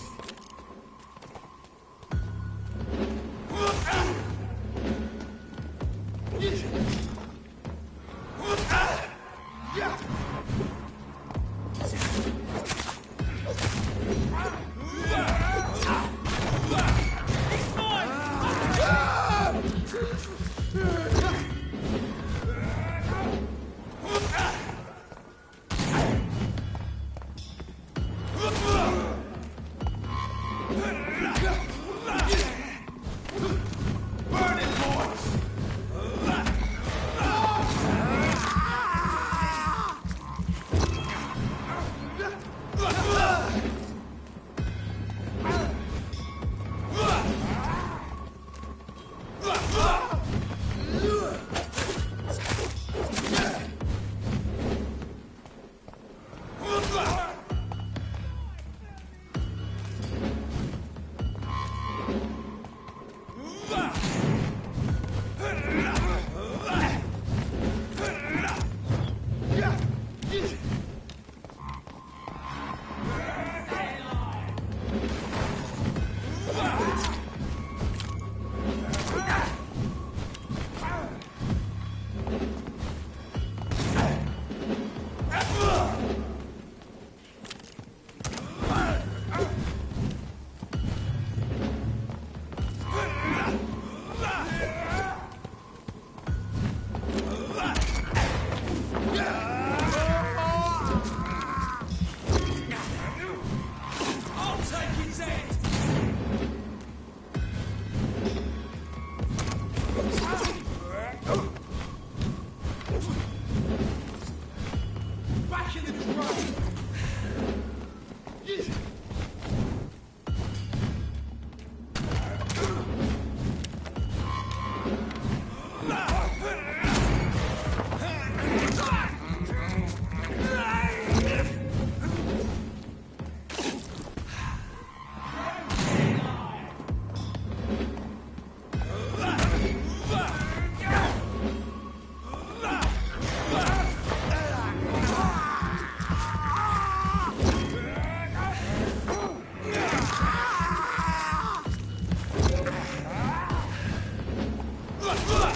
Look!